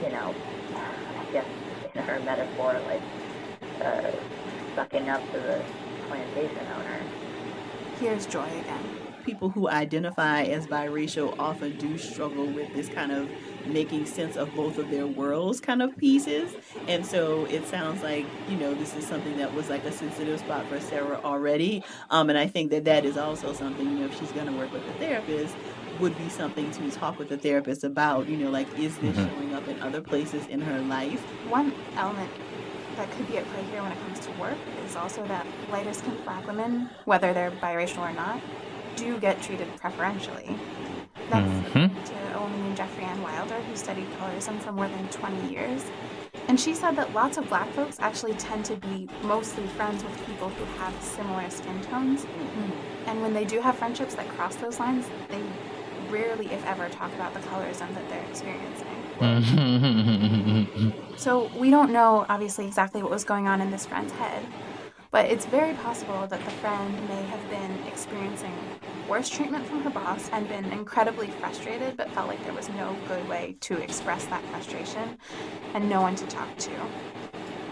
you know, I guess in her metaphor, like, sucking up to the plantation owner.
Here's Joy again.
People who identify as biracial often do struggle with this kind of making sense of both of their worlds kind of pieces. And so it sounds like, you know, this is something that was like a sensitive spot for Sarah already. And I think that that is also something, you know, if she's going to work with a therapist, would be something to talk with the therapist about, you know, like, is this showing up in other places in her life?
One element that could be at play here when it comes to work is also that lighter-skinned black women, whether they're biracial or not, do get treated preferentially. That's to a woman named Jeffrey Ann Wilder, who studied colorism for more than 20 years. And she said that lots of black folks actually tend to be mostly friends with people who have similar skin tones. And when they do have friendships that cross those lines, they rarely, if ever, talk about the colorism that they're experiencing. So we don't know, obviously, exactly what was going on in this friend's head, but it's very possible that the friend may have been experiencing worse treatment from her boss and been incredibly frustrated, but felt like there was no good way to express that frustration and no one to talk to.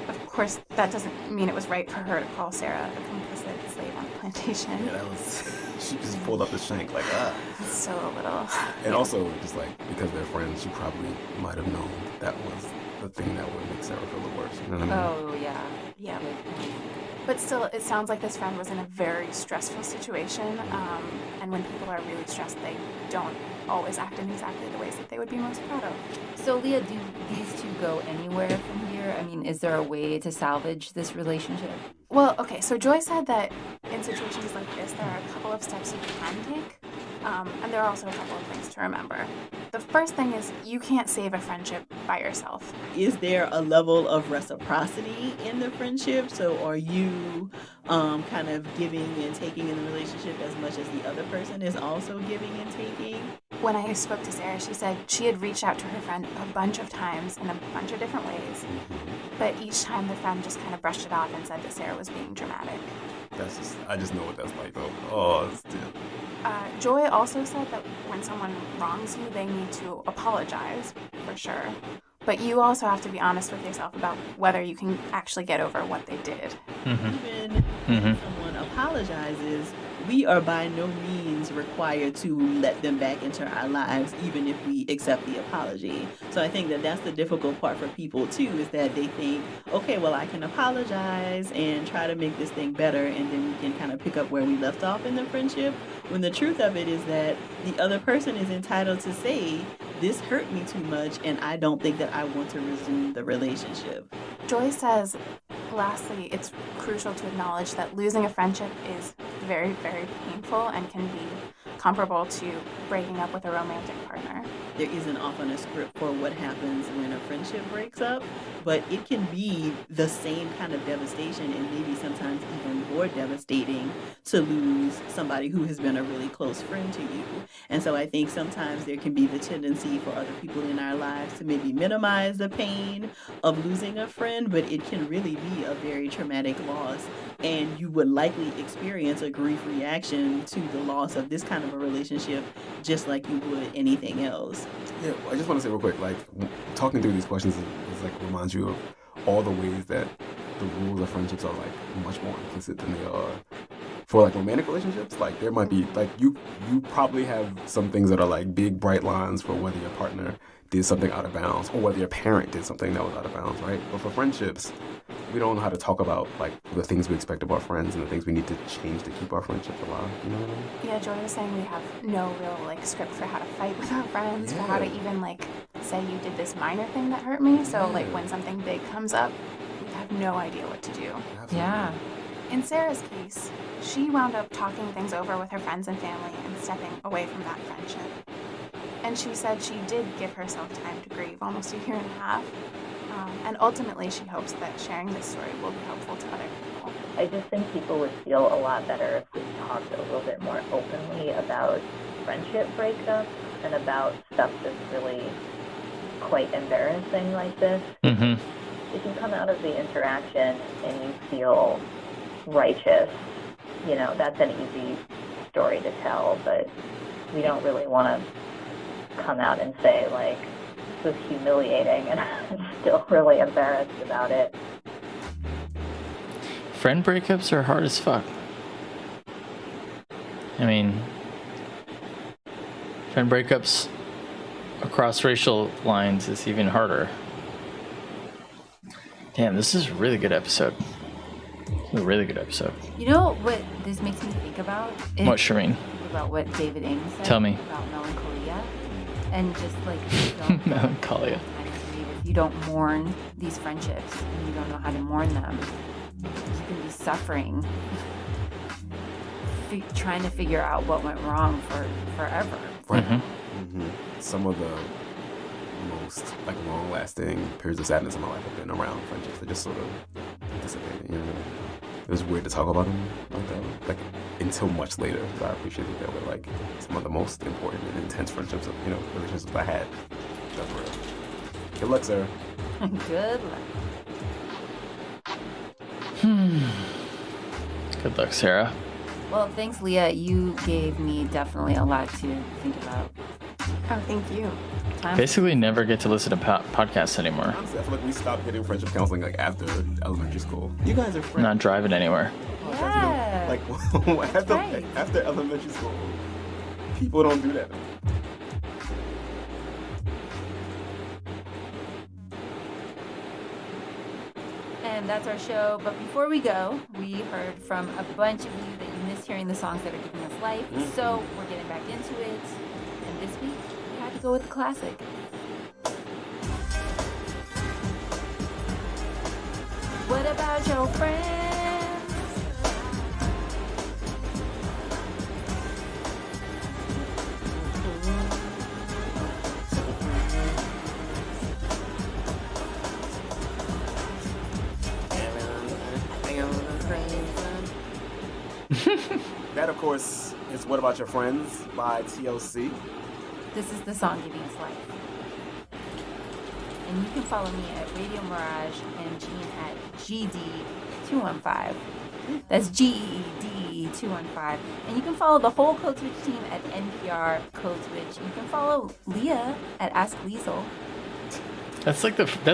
Of course, that doesn't mean it was right for her to call Sarah a complicit slave on the plantation.
Yeah, that was... She just pulled up the shank like, ah.
So little.
And also, just like, because they're friends, she probably might have known that was the thing that would make Sarah feel the worst. You know what I mean?
Oh, yeah.
Yeah. But still, it sounds like this friend was in a very stressful situation. And when people are really stressed, they don't always act in exactly the ways that they would be most proud of.
So, Leah, do these two go anywhere from here? I mean, is there a way to salvage this relationship?
Well, okay, so Joy said that in situations like this, there are a couple of steps you can take, and there are also a couple of things to remember. The first thing is you can't save a friendship by yourself.
Is there a level of reciprocity in the friendship? So are you kind of giving and taking in the relationship as much as the other person is also giving and taking?
when I spoke to Sarah, she said she had reached out to her friend a bunch of times in a bunch of different ways, but each time the friend just kind of brushed it off and said that Sarah was being dramatic.
I just know what that's like though. Oh,
Joy also said that when someone wrongs you, they need to apologize, for sure. But you also have to be honest with yourself about whether you can actually get over what they did.
Even when someone apologizes, we are by no means required to let them back into our lives, even if we accept the apology. So I think that that's the difficult part for people too, is that they think, okay, well, I can apologize and try to make this thing better, and then we can kind of pick up where we left off in the friendship. When the truth of it is that the other person is entitled to say, this hurt me too much, and I don't think that I want to resume the relationship.
Joy says, lastly, it's crucial to acknowledge that losing a friendship is very, very painful and can be comparable to breaking up with a romantic partner.
There isn't often a script for what happens when a friendship breaks up, but it can be the same kind of devastation, and maybe sometimes even more devastating, to lose somebody who has been a really close friend to you. And so I think sometimes there can be the tendency for other people in our lives to maybe minimize the pain of losing a friend, but it can really be a very traumatic loss, and you would likely experience a grief reaction to the loss of this kind of a relationship just like you would anything else.
Yeah, I just want to say real quick, like, talking through these questions is like reminds you of all the ways that the rules of friendships are like much more implicit than they are for like romantic relationships. Like there might be like you probably have some things that are like big bright lines for whether your partner did something out of bounds or whether your parent did something that was out of bounds, right? But for friendships, we don't know how to talk about like the things we expect of our friends and the things we need to change to keep our friendship alive. You know what I mean?
Yeah, Joy was saying we have no real like script for how to fight with our friends, for how to even like say you did this minor thing that hurt me. So like when something big comes up, we have no idea what to do.
Absolutely.
Yeah.
In Sarah's case, she wound up talking things over with her friends and family and stepping away from that friendship. And she said she did give herself time to grieve, almost a year and a half. And ultimately, she hopes that sharing this story will be helpful to other people.
I just think people would feel a lot better if we talked a little bit more openly about friendship breakups and about stuff that's really quite embarrassing like this. If you come out of the interaction and you feel righteous, you know, that's an easy story to tell, but we don't really want to come out and say, like, this was humiliating and I'm still really embarrassed about it.
Friend breakups are hard as fuck. I mean, friend breakups across racial lines is even harder. Damn, this is a really good episode. A really good episode.
You know what this makes me think about?
What, Shireen?
About what David Ames said.
Tell me.
About melancholia. And just like, you don't
melancholia.
If you don't mourn these friendships and you don't know how to mourn them, you can be suffering, trying to figure out what went wrong for forever.
Right. Some of the most like long-lasting periods of sadness in my life have been around friendships that just sort of dissipated. You know, it was weird to talk about them like that, like until much later. But I appreciate that they were like some of the most important and intense friendships, relationships I had. That's real. Good luck, Sarah.
Good luck.
Good luck, Sarah.
Well, thanks, Leah. You gave me definitely a lot to think about.
Oh, thank you.
Basically, never get to listen to podcasts anymore.
Honestly, I feel like we stopped getting friendship counseling like after elementary school. You guys are friends.
Not driving anywhere.
Yeah.
Like after elementary school, people don't do that.
And that's our show. But before we go, we heard from a bunch of you that you missed hearing the songs that are giving us life. So we're getting back into it. And this week, we had to go with the classic. What about your friends?
That, of course, is What About Your Friends by TLC.
This is the song giving us life. And you can follow me at Radio Mirage and Jean at GD215. That's GED215. And you can follow the whole Code Switch team at NPR Code Switch. You can follow Leah at Ask Liesel.
That's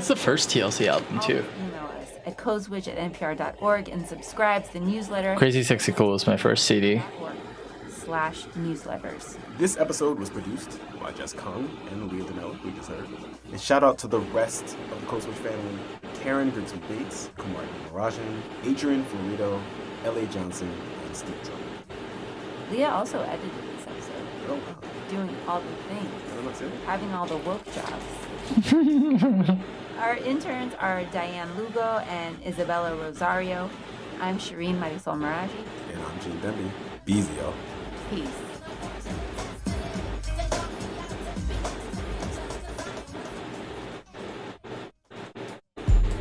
the first TLC album too.
Email us at codeswitch@npr.org and subscribe to the newsletter.
Crazy Sexy Cool was my first CD.
/newsletters.
This episode was produced by Jess Kong and Leah Donnell, we just heard. And shout out to the rest of the Code Switch family: Karen Grigsby Bates, Kumar Marajan, Adrian Florido, L.A. Johnson, and Steve Drummond.
Leah also edited this episode.
Oh, wow.
Doing all the things. Having all the woke jobs. Our interns are Diane Lugo and Isabella Rosario. I'm Shireen Marisol Meraji.
And I'm Gene Demby. Be easy, y'all.
Peace.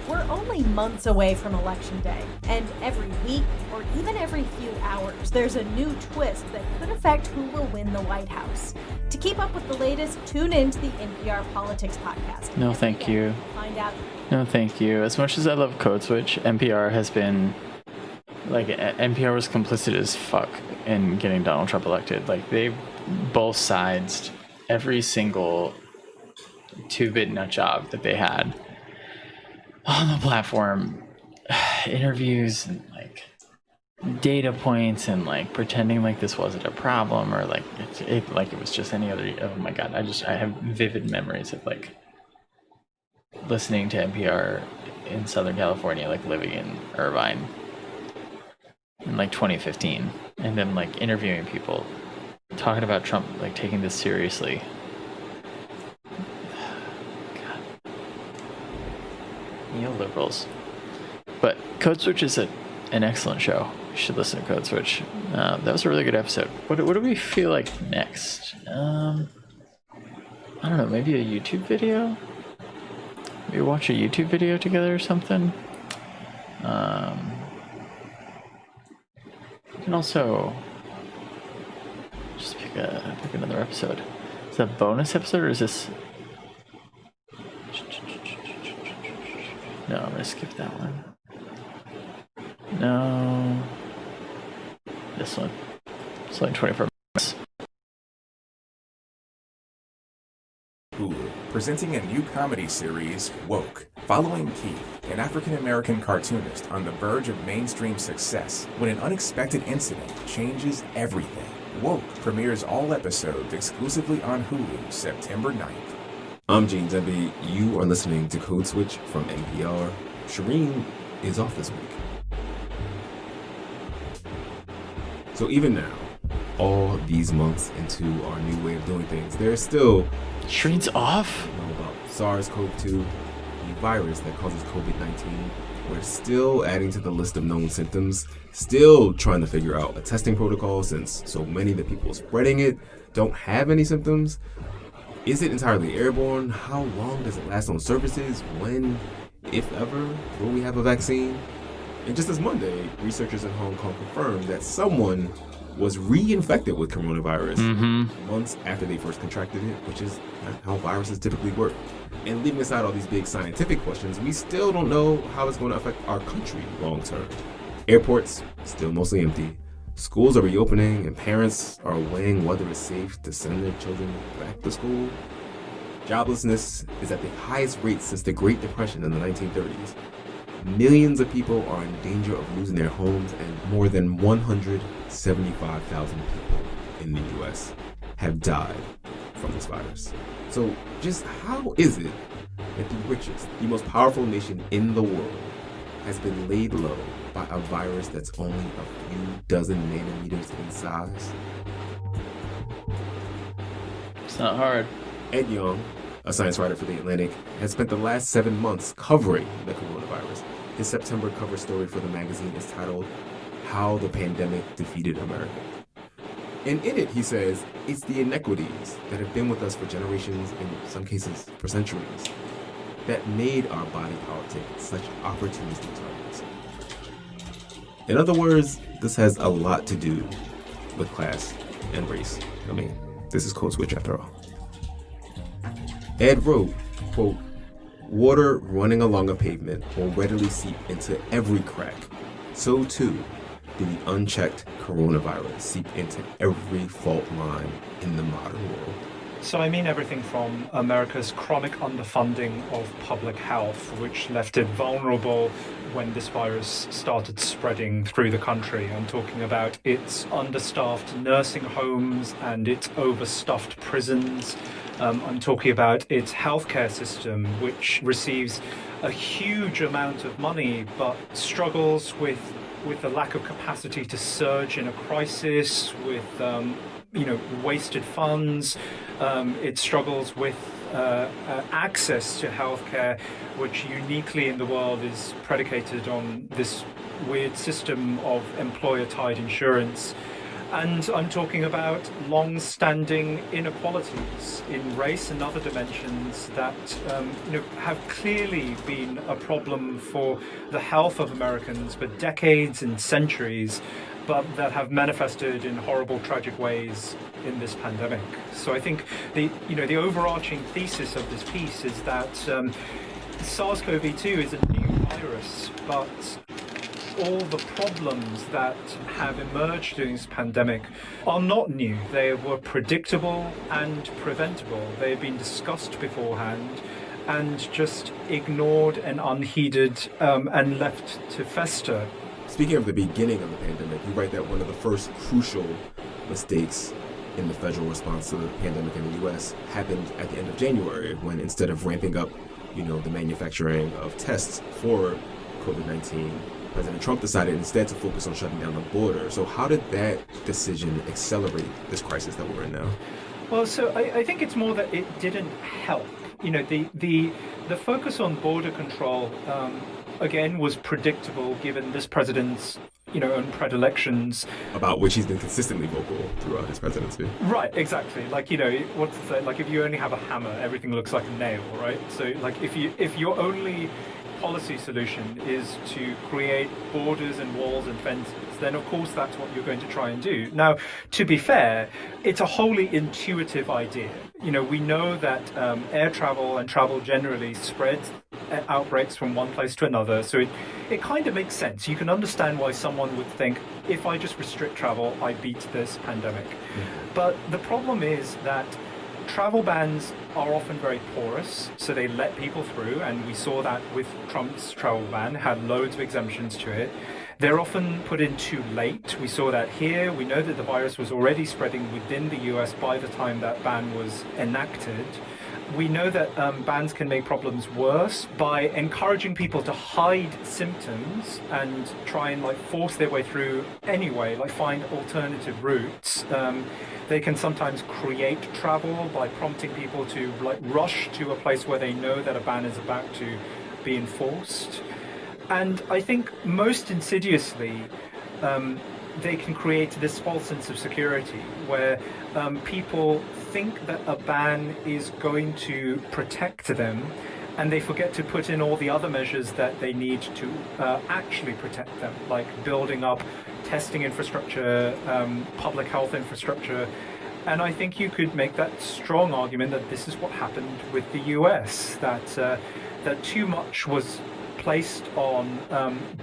We're only months away from Election Day, and every week, or even every few hours, there's a new twist that could affect who will win the White House. To keep up with the latest, tune in to the NPR Politics Podcast.
No, thank you.
Find out.
No, thank you. As much as I love Code Switch, NPR has been NPR was complicit as fuck in getting Donald Trump elected. Like, they both sides every single two-bit nut job that they had on the platform. Interviews and data points and pretending like this wasn't a problem or it was just any other. Oh my god, I have vivid memories of listening to NPR in Southern California, living in Irvine in 2015, and then interviewing people talking about Trump taking this seriously. God, neoliberals. But Code Switch is an excellent show. You should listen to Code Switch. That was a really good episode. What do we feel like next? I don't know, maybe a YouTube video? Maybe watch a YouTube video together or something? You can also just pick another episode. Is that a bonus episode or is this... No, I'm gonna skip that one. No. This one. It's 24 minutes.
Hulu, presenting a new comedy series, Woke, following Keith, an African-American cartoonist on the verge of mainstream success when an unexpected incident changes everything. Woke premieres all episodes exclusively on Hulu September 9th.
I'm Gene Demby. You are listening to Code Switch from NPR. Shireen is off this week. So even now, all these months into our new way of doing things, there's still...
Shireen's off?
Know about SARS-CoV-2, the virus that causes COVID-19. We're still adding to the list of known symptoms, still trying to figure out a testing protocol since so many of the people spreading it don't have any symptoms. Is it entirely airborne? How long does it last on surfaces? When, if ever, will we have a vaccine? And just this Monday, researchers in Hong Kong confirmed that someone was reinfected with coronavirus months after they first contracted it, which is not how viruses typically work. And leaving aside all these big scientific questions, we still don't know how it's going to affect our country long term. Airports still mostly empty. Schools are reopening and parents are weighing whether it's safe to send their children back to school. Joblessness is at the highest rate since the Great Depression in the 1930s. Millions of people are in danger of losing their homes, and more than 175,000 people in the US have died from this virus. So just how is it that the richest, the most powerful nation in the world has been laid low by a virus that's only a few dozen nanometers in size?
It's not hard.
Ed Yong, a science writer for The Atlantic, has spent the last 7 months covering the coronavirus. His September cover story for the magazine is titled, How the Pandemic Defeated America. And in it, he says, it's the inequities that have been with us for generations, in some cases for centuries, that made our body politic such opportunistic targets. In other words, this has a lot to do with class and race. I mean, this is Code Switch after all. Ed wrote, quote, "Water running along a pavement will readily seep into every crack. So too did the unchecked coronavirus seep into every fault line in the modern world."
So I mean everything from America's chronic underfunding of public health, which left it vulnerable when this virus started spreading through the country. I'm talking about its understaffed nursing homes and its overstuffed prisons. I'm talking about its healthcare system, which receives a huge amount of money but struggles with the lack of capacity to surge in a crisis, with wasted funds. It struggles with access to healthcare, which uniquely in the world is predicated on this weird system of employer-tied insurance. And I'm talking about long-standing inequalities in race and other dimensions that have clearly been a problem for the health of Americans for decades and centuries, but that have manifested in horrible, tragic ways in this pandemic. So I think the overarching thesis of this piece is that SARS-CoV-2 is a new virus, but all the problems that have emerged during this pandemic are not new. They were predictable and preventable. They had been discussed beforehand and just ignored and unheeded and left to fester.
Speaking of the beginning of the pandemic, you write that one of the first crucial mistakes in the federal response to the pandemic in the U.S. happened at the end of January, when instead of ramping up, the manufacturing of tests for COVID-19, President Trump decided instead to focus on shutting down the border. So how did that decision accelerate this crisis that we're in now?
Well, so I think it's more that it didn't help. The focus on border control, again, was predictable given this president's own predilections,
about which he's been consistently vocal throughout his presidency.
Right, exactly. What's to say? If you only have a hammer, everything looks like a nail, right? So, if your only policy solution is to create borders and walls and fences, then of course that's what you're going to try and do. Now, to be fair, it's a wholly intuitive idea. We know that air travel and travel generally spreads outbreaks from one place to another, so it kind of makes sense. You can understand why someone would think, if I just restrict travel, I beat this pandemic. But the problem is that travel bans are often very porous, so they let people through, and we saw that with Trump's travel ban, had loads of exemptions to it. They're often put in too late. We saw that here. We know that the virus was already spreading within the US by the time that ban was enacted. We know that bans can make problems worse by encouraging people to hide symptoms and try and force their way through anyway, find alternative routes. They can sometimes create travel by prompting people to rush to a place where they know that a ban is about to be enforced. And I think most insidiously, they can create this false sense of security where people think that a ban is going to protect them, and they forget to put in all the other measures that they need to actually protect them, like building up testing infrastructure, public health infrastructure. And I think you could make that strong argument that this is what happened with the US, that too much was placed on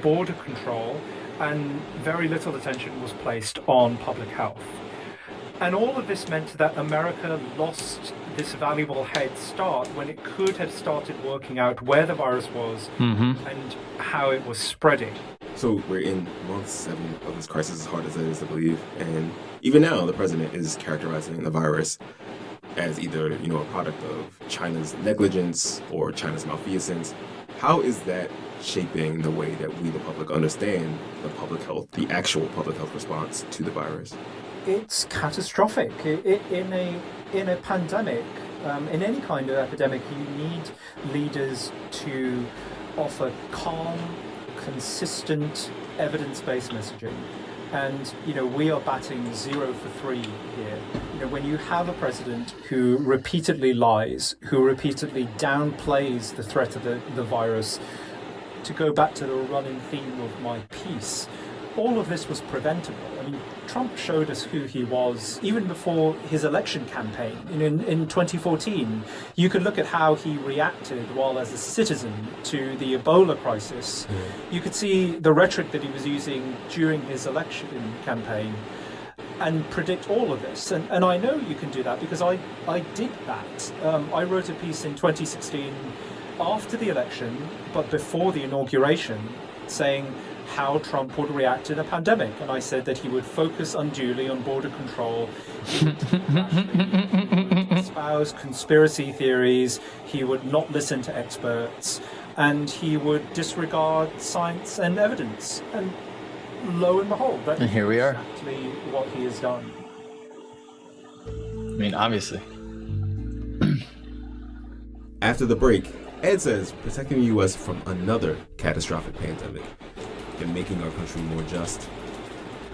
border control and very little attention was placed on public health. And all of this meant that America lost this valuable head start when it could have started working out where the virus was and how it was spreading.
So we're in month 7 of this crisis, as hard as it is to believe. And even now, the president is characterizing the virus as either, a product of China's negligence or China's malfeasance. How is that shaping the way that we, the public, understand the actual public health response to the virus?
It's catastrophic. In a pandemic, in any kind of epidemic, you need leaders to offer calm, consistent, evidence-based messaging. And, we are batting 0 for 3 here. When you have a president who repeatedly lies, who repeatedly downplays the threat of the virus, to go back to the running theme of my piece, all of this was preventable. Trump showed us who he was even before his election campaign. In 2014, you could look at how he reacted while as a citizen to the Ebola crisis. You could see the rhetoric that he was using during his election campaign and predict all of this. And I know you can do that because I did that. I wrote a piece in 2016 after the election, but before the inauguration, saying how Trump would react to the pandemic. And I said that he would focus unduly on border control, he would espouse conspiracy theories, he would not listen to experts, and he would disregard science and evidence. And lo and behold, that
and here we are.
Exactly what he has done.
I mean, obviously.
After the break, Ed says protecting the U.S. from another catastrophic pandemic and making our country more just,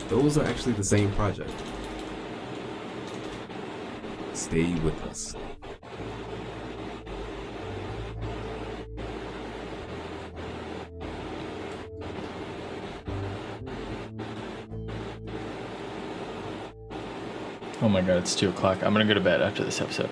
those are actually the same project. Stay with us.
Oh my god, it's 2 o'clock. I'm gonna go to bed after this episode.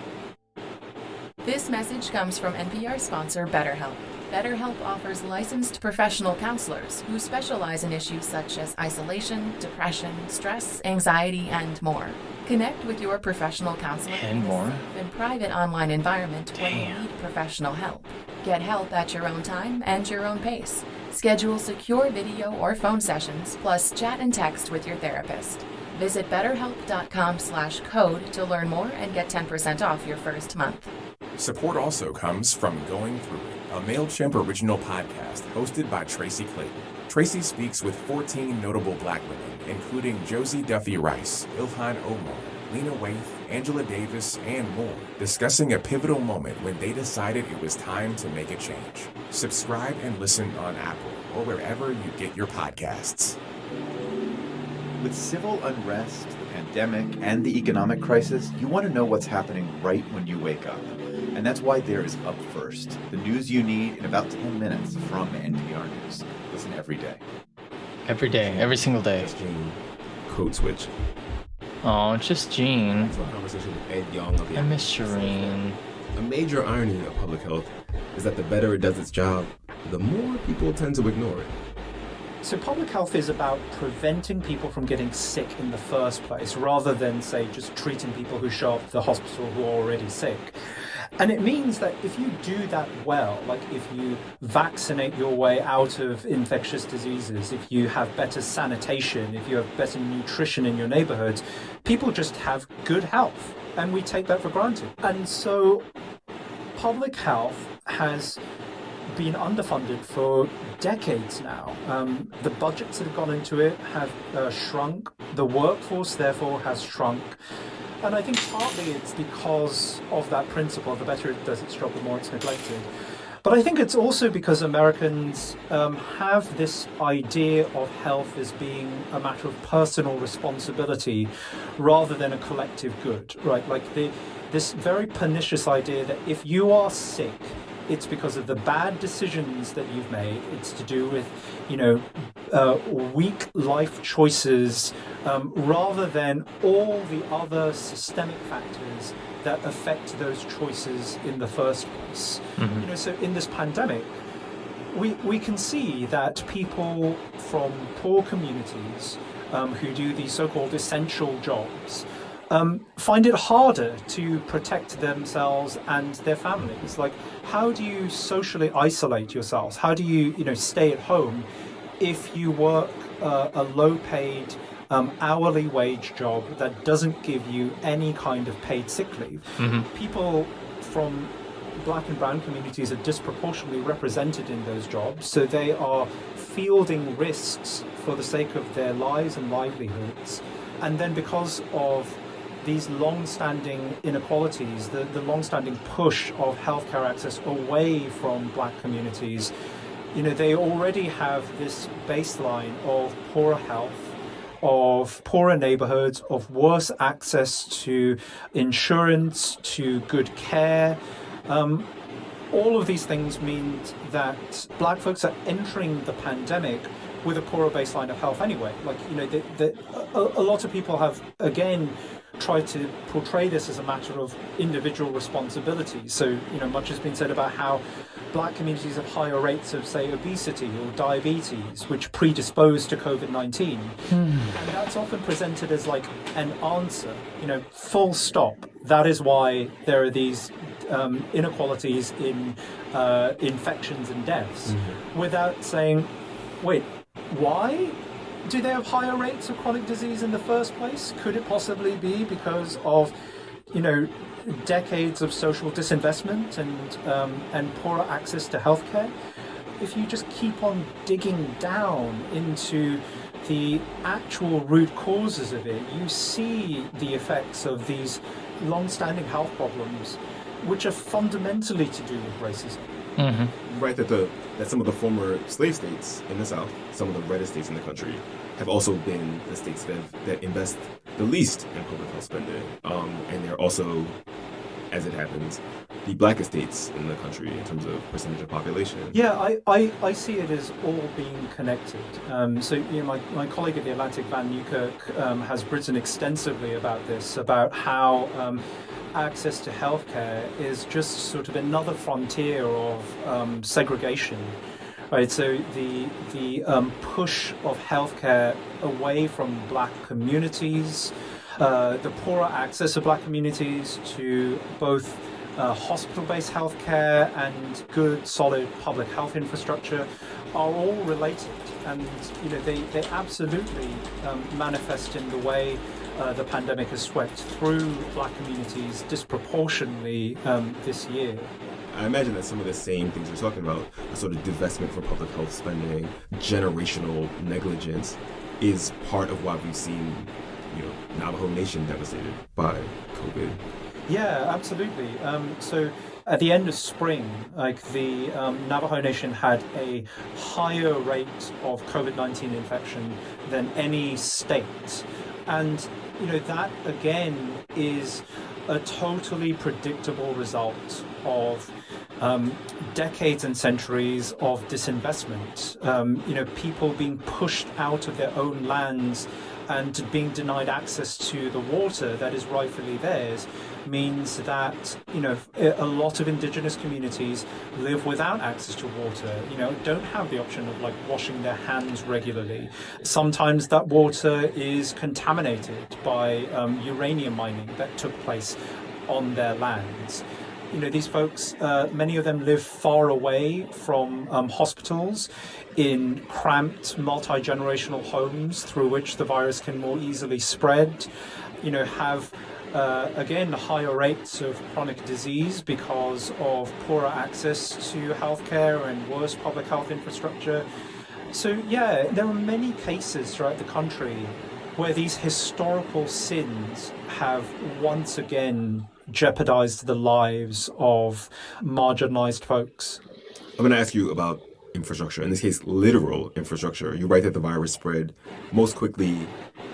This message comes from NPR sponsor BetterHelp. BetterHelp offers licensed professional counselors who specialize in issues such as isolation, depression, stress, anxiety, and more. Connect with your professional counselor
And more.
in a private online environment when you need professional help. Get help at your own time and your own pace. Schedule secure video or phone sessions, plus chat and text with your therapist. Visit betterhelp.com/code to learn more and get 10% off your first month.
Support also comes from Going Through It, a MailChimp original podcast hosted by Tracy Clayton. Tracy speaks with 14 notable Black women, including Josie Duffy Rice, Ilhan Omar, Lena Waithe, Angela Davis, and more, discussing a pivotal moment when they decided it was time to make a change. Subscribe and listen on Apple or wherever you get your podcasts.
With civil unrest, the pandemic, and the economic crisis, you want to know what's happening right when you wake up. And that's why there is Up First, the news you need in about 10 minutes from NPR News. Listen every day.
Every day, every single day.
Code switch.
Oh, it's just Jean.
That's a conversation with Ed Young of the
I miss Shireen.
A major irony of public health is that the better it does its job, the more people tend to ignore it.
So public health is about preventing people from getting sick in the first place, rather than, say, just treating people who show up at the hospital who are already sick. And it means that if you do that well, like if you vaccinate your way out of infectious diseases, if you have better sanitation, if you have better nutrition in your neighborhoods, people just have good health. And we take that for granted. And so public health has been underfunded for decades now. The budgets that have gone into it have shrunk. The workforce, therefore, has shrunk. And I think partly it's because of that principle, the better it does its job, the more it's neglected. But I think it's also because Americans have this idea of health as being a matter of personal responsibility rather than a collective good, right? Like this very pernicious idea that if you are sick, it's because of the bad decisions that you've made. It's to do with, weak life choices, rather than all the other systemic factors that affect those choices in the first place.
Mm-hmm.
So in this pandemic, we can see that people from poor communities who do these so-called essential jobs find it harder to protect themselves and their families. Like, how do you socially isolate yourselves? How do you, stay at home if you work a low-paid, hourly wage job that doesn't give you any kind of paid sick leave?
Mm-hmm.
People from Black and brown communities are disproportionately represented in those jobs, so they are fielding risks for the sake of their lives and livelihoods. And then because of these long-standing inequalities, the long-standing push of healthcare access away from Black communities, they already have this baseline of poorer health, of poorer neighborhoods, of worse access to insurance, to good care. All of these things mean that Black folks are entering the pandemic with a poorer baseline of health anyway. Like, you know, a lot of people have, again, tried to portray this as a matter of individual responsibility. So, you know, much has been said about how black communities have higher rates of, say, obesity or diabetes, which predispose to COVID-19. And that's often presented as like an answer, you know, full stop. That is why there are these inequalities in infections and deaths, without saying, wait, why do they have higher rates of chronic disease in the first place? Could it possibly be because of, you know, decades of social disinvestment and poorer access to healthcare? If you just keep on digging down into the actual root causes of it, you see the effects of these long-standing health problems, which are fundamentally to do with racism.
Right, that some of the former slave states in the South, some of the reddest states in the country, have also been the states that invest the least in public health spending. And they're also, as it happens, the blackest states in the country in terms of percentage of population.
Yeah, I see it as all being connected. So, you know, my colleague at The Atlantic, Van Newkirk, has written extensively about this, about how access to healthcare is just sort of another frontier of segregation. Right, so the push of healthcare away from black communities, the poorer access of black communities to both hospital-based healthcare and good, solid public health infrastructure are all related, and you know they absolutely manifest in the way the pandemic has swept through black communities disproportionately this year.
I imagine that some of the same things you're talking about, a sort of divestment from public health spending, generational negligence, is part of why we've seen, you know, Navajo Nation devastated by COVID.
Yeah, absolutely. So at the end of spring, like the Navajo Nation had a higher rate of COVID-19 infection than any state. And, you know, that again is a totally predictable result of decades and centuries of disinvestment. You know, people being pushed out of their own lands and being denied access to the water that is rightfully theirs means that, you know, a lot of indigenous communities live without access to water, you know, don't have the option of like washing their hands regularly. Sometimes that water is contaminated by uranium mining that took place on their lands. You know, these folks, many of them live far away from hospitals in cramped, multi-generational homes through which the virus can more easily spread, you know, have, again, higher rates of chronic disease because of poorer access to healthcare and worse public health infrastructure. So, yeah, there are many cases throughout the country where these historical sins have once again jeopardized the lives of marginalized folks.
I'm going to ask you about infrastructure, in this case, literal infrastructure. You write that the virus spread most quickly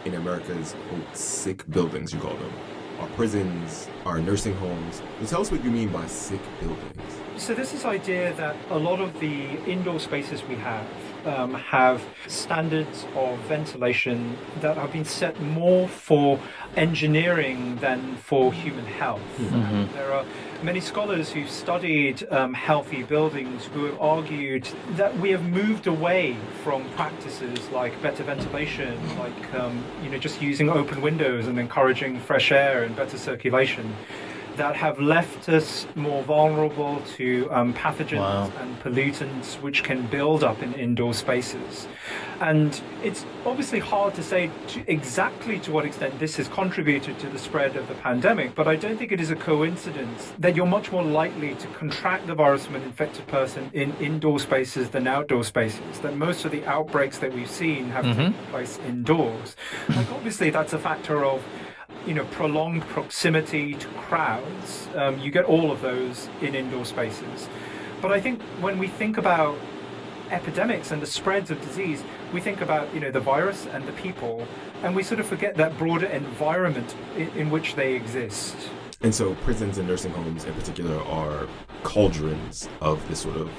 in America's, quote, sick buildings, you call them. Our prisons, our nursing homes. Tell us what you mean by sick buildings.
So this is the idea that a lot of the indoor spaces we have standards of ventilation that have been set more for engineering than for human health. There are many scholars who've studied healthy buildings who have argued that we have moved away from practices like better ventilation, like you know, just using open windows and encouraging fresh air and better circulation, that have left us more vulnerable to pathogens and pollutants which can build up in indoor spaces. And it's obviously hard to say exactly to what extent this has contributed to the spread of the pandemic, but I don't think it is a coincidence that you're much more likely to contract the virus from an infected person in indoor spaces than outdoor spaces, that most of the outbreaks that we've seen have taken place indoors. Like, obviously that's a factor of, you know, prolonged proximity to crowds. You get all of those in indoor spaces. But I think when we think about epidemics and the spreads of disease, we think about, you know, the virus and the people, and we sort of forget that broader environment in which they exist.
And so prisons and nursing homes in particular are cauldrons of this sort of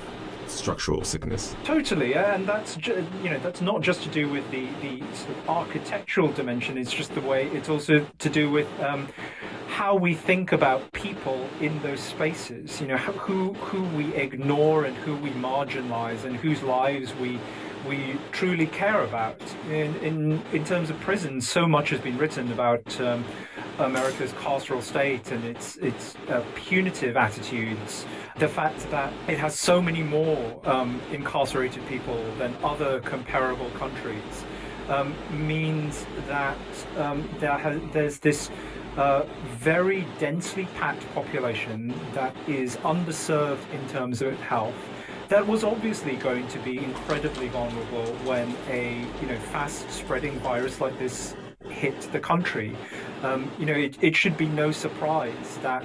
structural sickness.
Totally, and that's that's not just to do with the sort of architectural dimension. It's just the way. It's also to do with how we think about people in those spaces. Who we ignore and who we marginalize and whose lives we truly care about. In terms of prisons, so much has been written about America's carceral state and its punitive attitudes. The fact that it has so many more incarcerated people than other comparable countries means that there's this very densely packed population that is underserved in terms of health, that was obviously going to be incredibly vulnerable when a fast-spreading virus like this hit the country. It should be no surprise that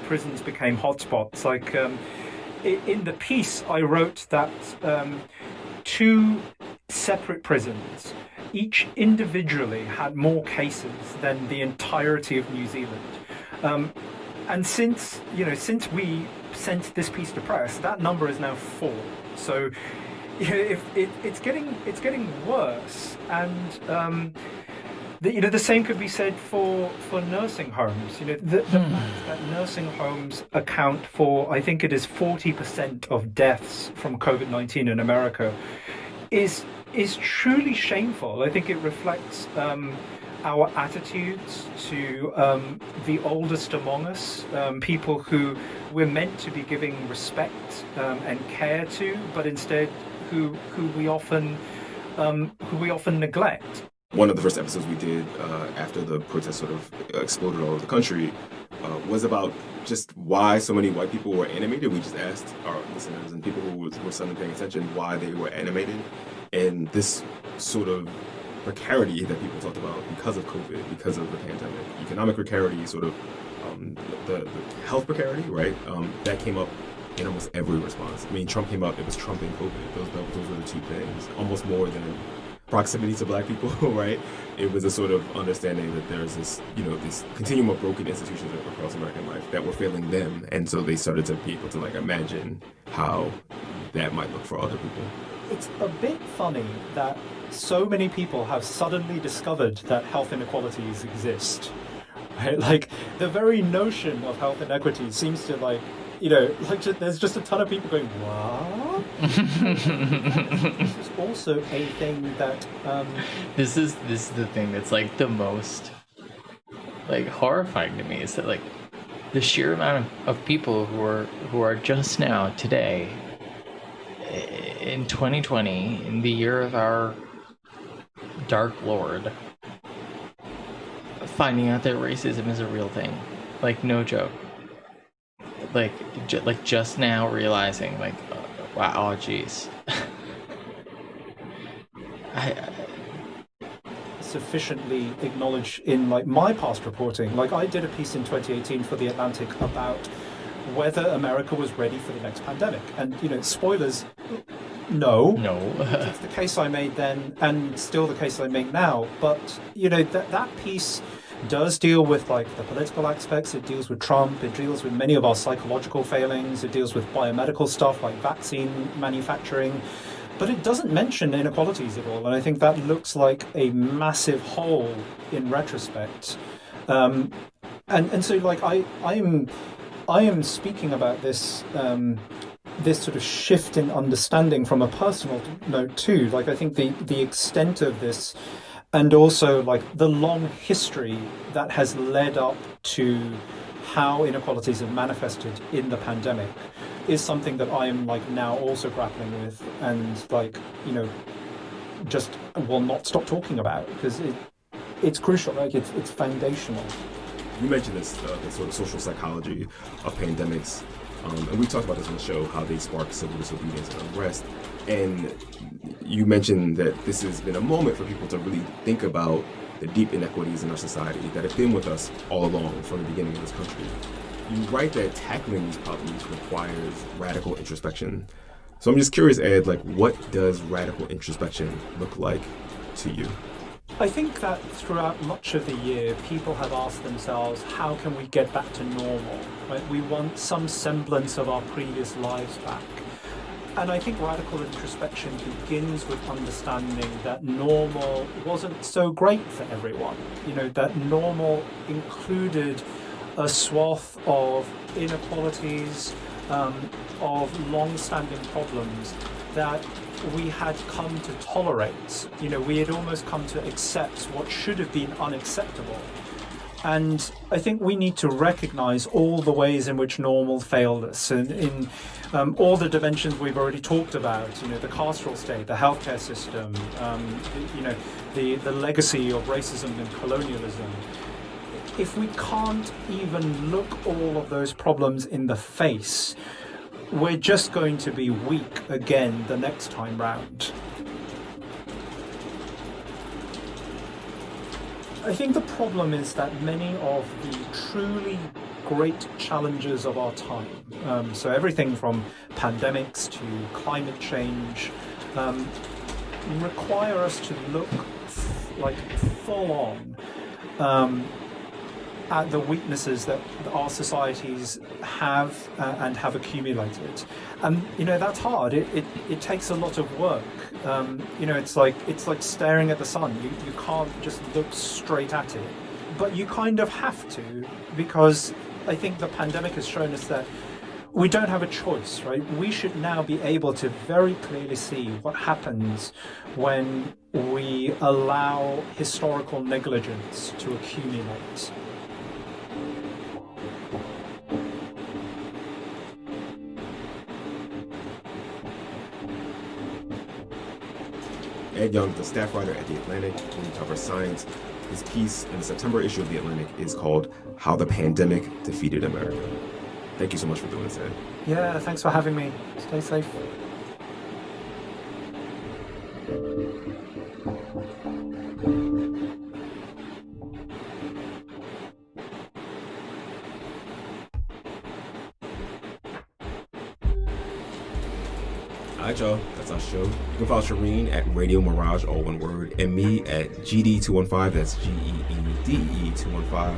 prisons became hotspots. Like in the piece, I wrote that 2 separate prisons, each individually, had more cases than the entirety of New Zealand. And since we sent this piece to press, that number is now 4. So it's getting worse, and the same could be said for nursing homes. The fact that nursing homes account for, I think it is 40% of deaths from COVID-19 in America, is truly shameful. I think it reflects our attitudes to the oldest among us, people who we're meant to be giving respect and care to, but instead who we often neglect.
One of the first episodes we did after the protest sort of exploded all over the country was about just why so many white people were animated. We just asked our listeners and people who were suddenly paying attention why they were animated, and this sort of precarity that people talked about because of COVID, because of the pandemic, economic precarity, sort of the health precarity, right? That came up in almost every response. I mean, Trump came up, it was Trump and COVID. Those were the 2 things, almost more than proximity to black people, right? It was a sort of understanding that there's this, this continuum of broken institutions across American life that were failing them. And so they started to be able to imagine how that might look for other people.
It's a bit funny that so many people have suddenly discovered that health inequalities exist. Right? Like, the very notion of health inequity seems to there's just a ton of people going, what? This is also a thing that
This is the thing that's the most horrifying to me, is that the sheer amount of people who are just now today in 2020, in the year of our Dark Lord, finding out that racism is a real thing. No joke. Just now realizing, wow, oh geez.
Sufficiently acknowledged in my past reporting. I did a piece in 2018 for The Atlantic about whether America was ready for the next pandemic. And, spoilers, no. It's the case I made then and still the case I make now. But, that piece does deal with the political aspects. It deals with Trump. It deals with many of our psychological failings. It deals with biomedical stuff like vaccine manufacturing. But it doesn't mention inequalities at all. And I think that looks like a massive hole in retrospect. And so I am speaking about this this sort of shift in understanding from a personal note too. I think the extent of this, and also the long history that has led up to how inequalities have manifested in the pandemic, is something that I am now also grappling with, and just will not stop talking about, because it's crucial. It's foundational.
You mentioned this the sort of social psychology of pandemics, and we talked about this on the show, how they spark civil disobedience and unrest. And you mentioned that this has been a moment for people to really think about the deep inequities in our society that have been with us all along from the beginning of this country. You write that tackling these problems requires radical introspection. So I'm just curious, Ed, what does radical introspection look like to you?
I think that throughout much of the year, people have asked themselves, how can we get back to normal? Right? We want some semblance of our previous lives back. And I think radical introspection begins with understanding that normal wasn't so great for everyone. You know, that normal included a swath of inequalities, of long-standing problems that we had come to tolerate. You know, we had almost come to accept what should have been unacceptable. And I think we need to recognize all the ways in which normal failed us, and in all the dimensions we've already talked about, you know, the carceral state, the healthcare system, the legacy of racism and colonialism. If we can't even look all of those problems in the face, we're just going to be weak again the next time round. I think the problem is that many of the truly great challenges of our time, so everything from pandemics to climate change, require us to look full on at the weaknesses that our societies have and have accumulated. And you know, that's hard. It takes a lot of work. You know, it's like staring at the sun. You can't just look straight at it, but you kind of have to, because I think the pandemic has shown us that we don't have a choice, right? We should now be able to very clearly see what happens when we allow historical negligence to accumulate.
Ed Young, the staff writer at The Atlantic, where he covers science. His piece in the September issue of The Atlantic is called How the Pandemic Defeated America. Thank you so much for doing this, Ed.
Yeah, thanks for having me. Stay safe.
Alright, y'all, that's our show. You can follow Shireen at Radio Mirage, all one word, and me at GD215, that's GEEDE215.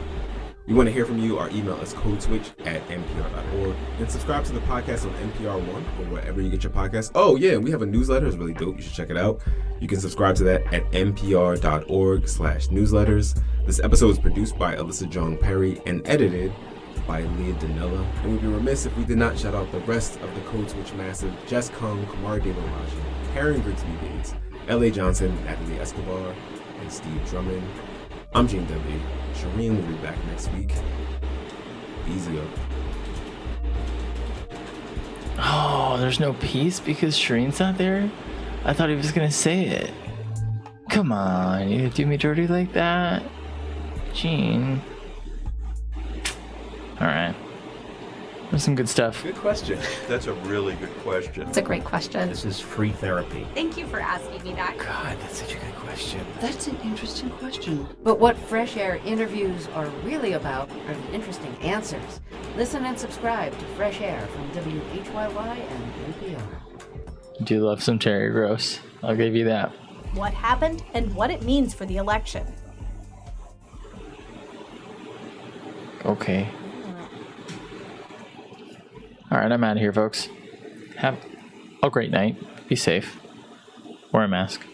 We want to hear from you. Our email is codeswitch@npr.org. And subscribe to the podcast on NPR One or wherever you get your podcasts. Oh, yeah, we have a newsletter. It's really dope. You should check it out. You can subscribe to that at npr.org/newsletters. This episode is produced by Alyssa Jong Perry and edited by Leah Danella. And we'd be remiss if we did not shout out the rest of the Code Switch massive: Jess Kung, Kamar Devarajan, Karen Grigsby Bates, L.A. Johnson, Natalie Escobar, and Steve Drummond. I'm Gene Debbie. Shireen will be back next week. Easy up.
Oh, there's no peace because Shireen's not there? I thought he was gonna say it. Come on, you do me dirty like that? Gene. Alright. There's some good stuff.
Good question. That's a really good question.
It's a great question.
This is free therapy.
Thank you for asking me that.
God, that's such a good question.
That's an interesting question. But what Fresh Air interviews are really about are the interesting answers. Listen and subscribe to Fresh Air from WHYY and NPR.
I do love some Terry Gross. I'll give you that.
What happened and what it means for the election.
Okay. Alright, I'm out of here, folks. Have a great night. Be safe. Wear a mask.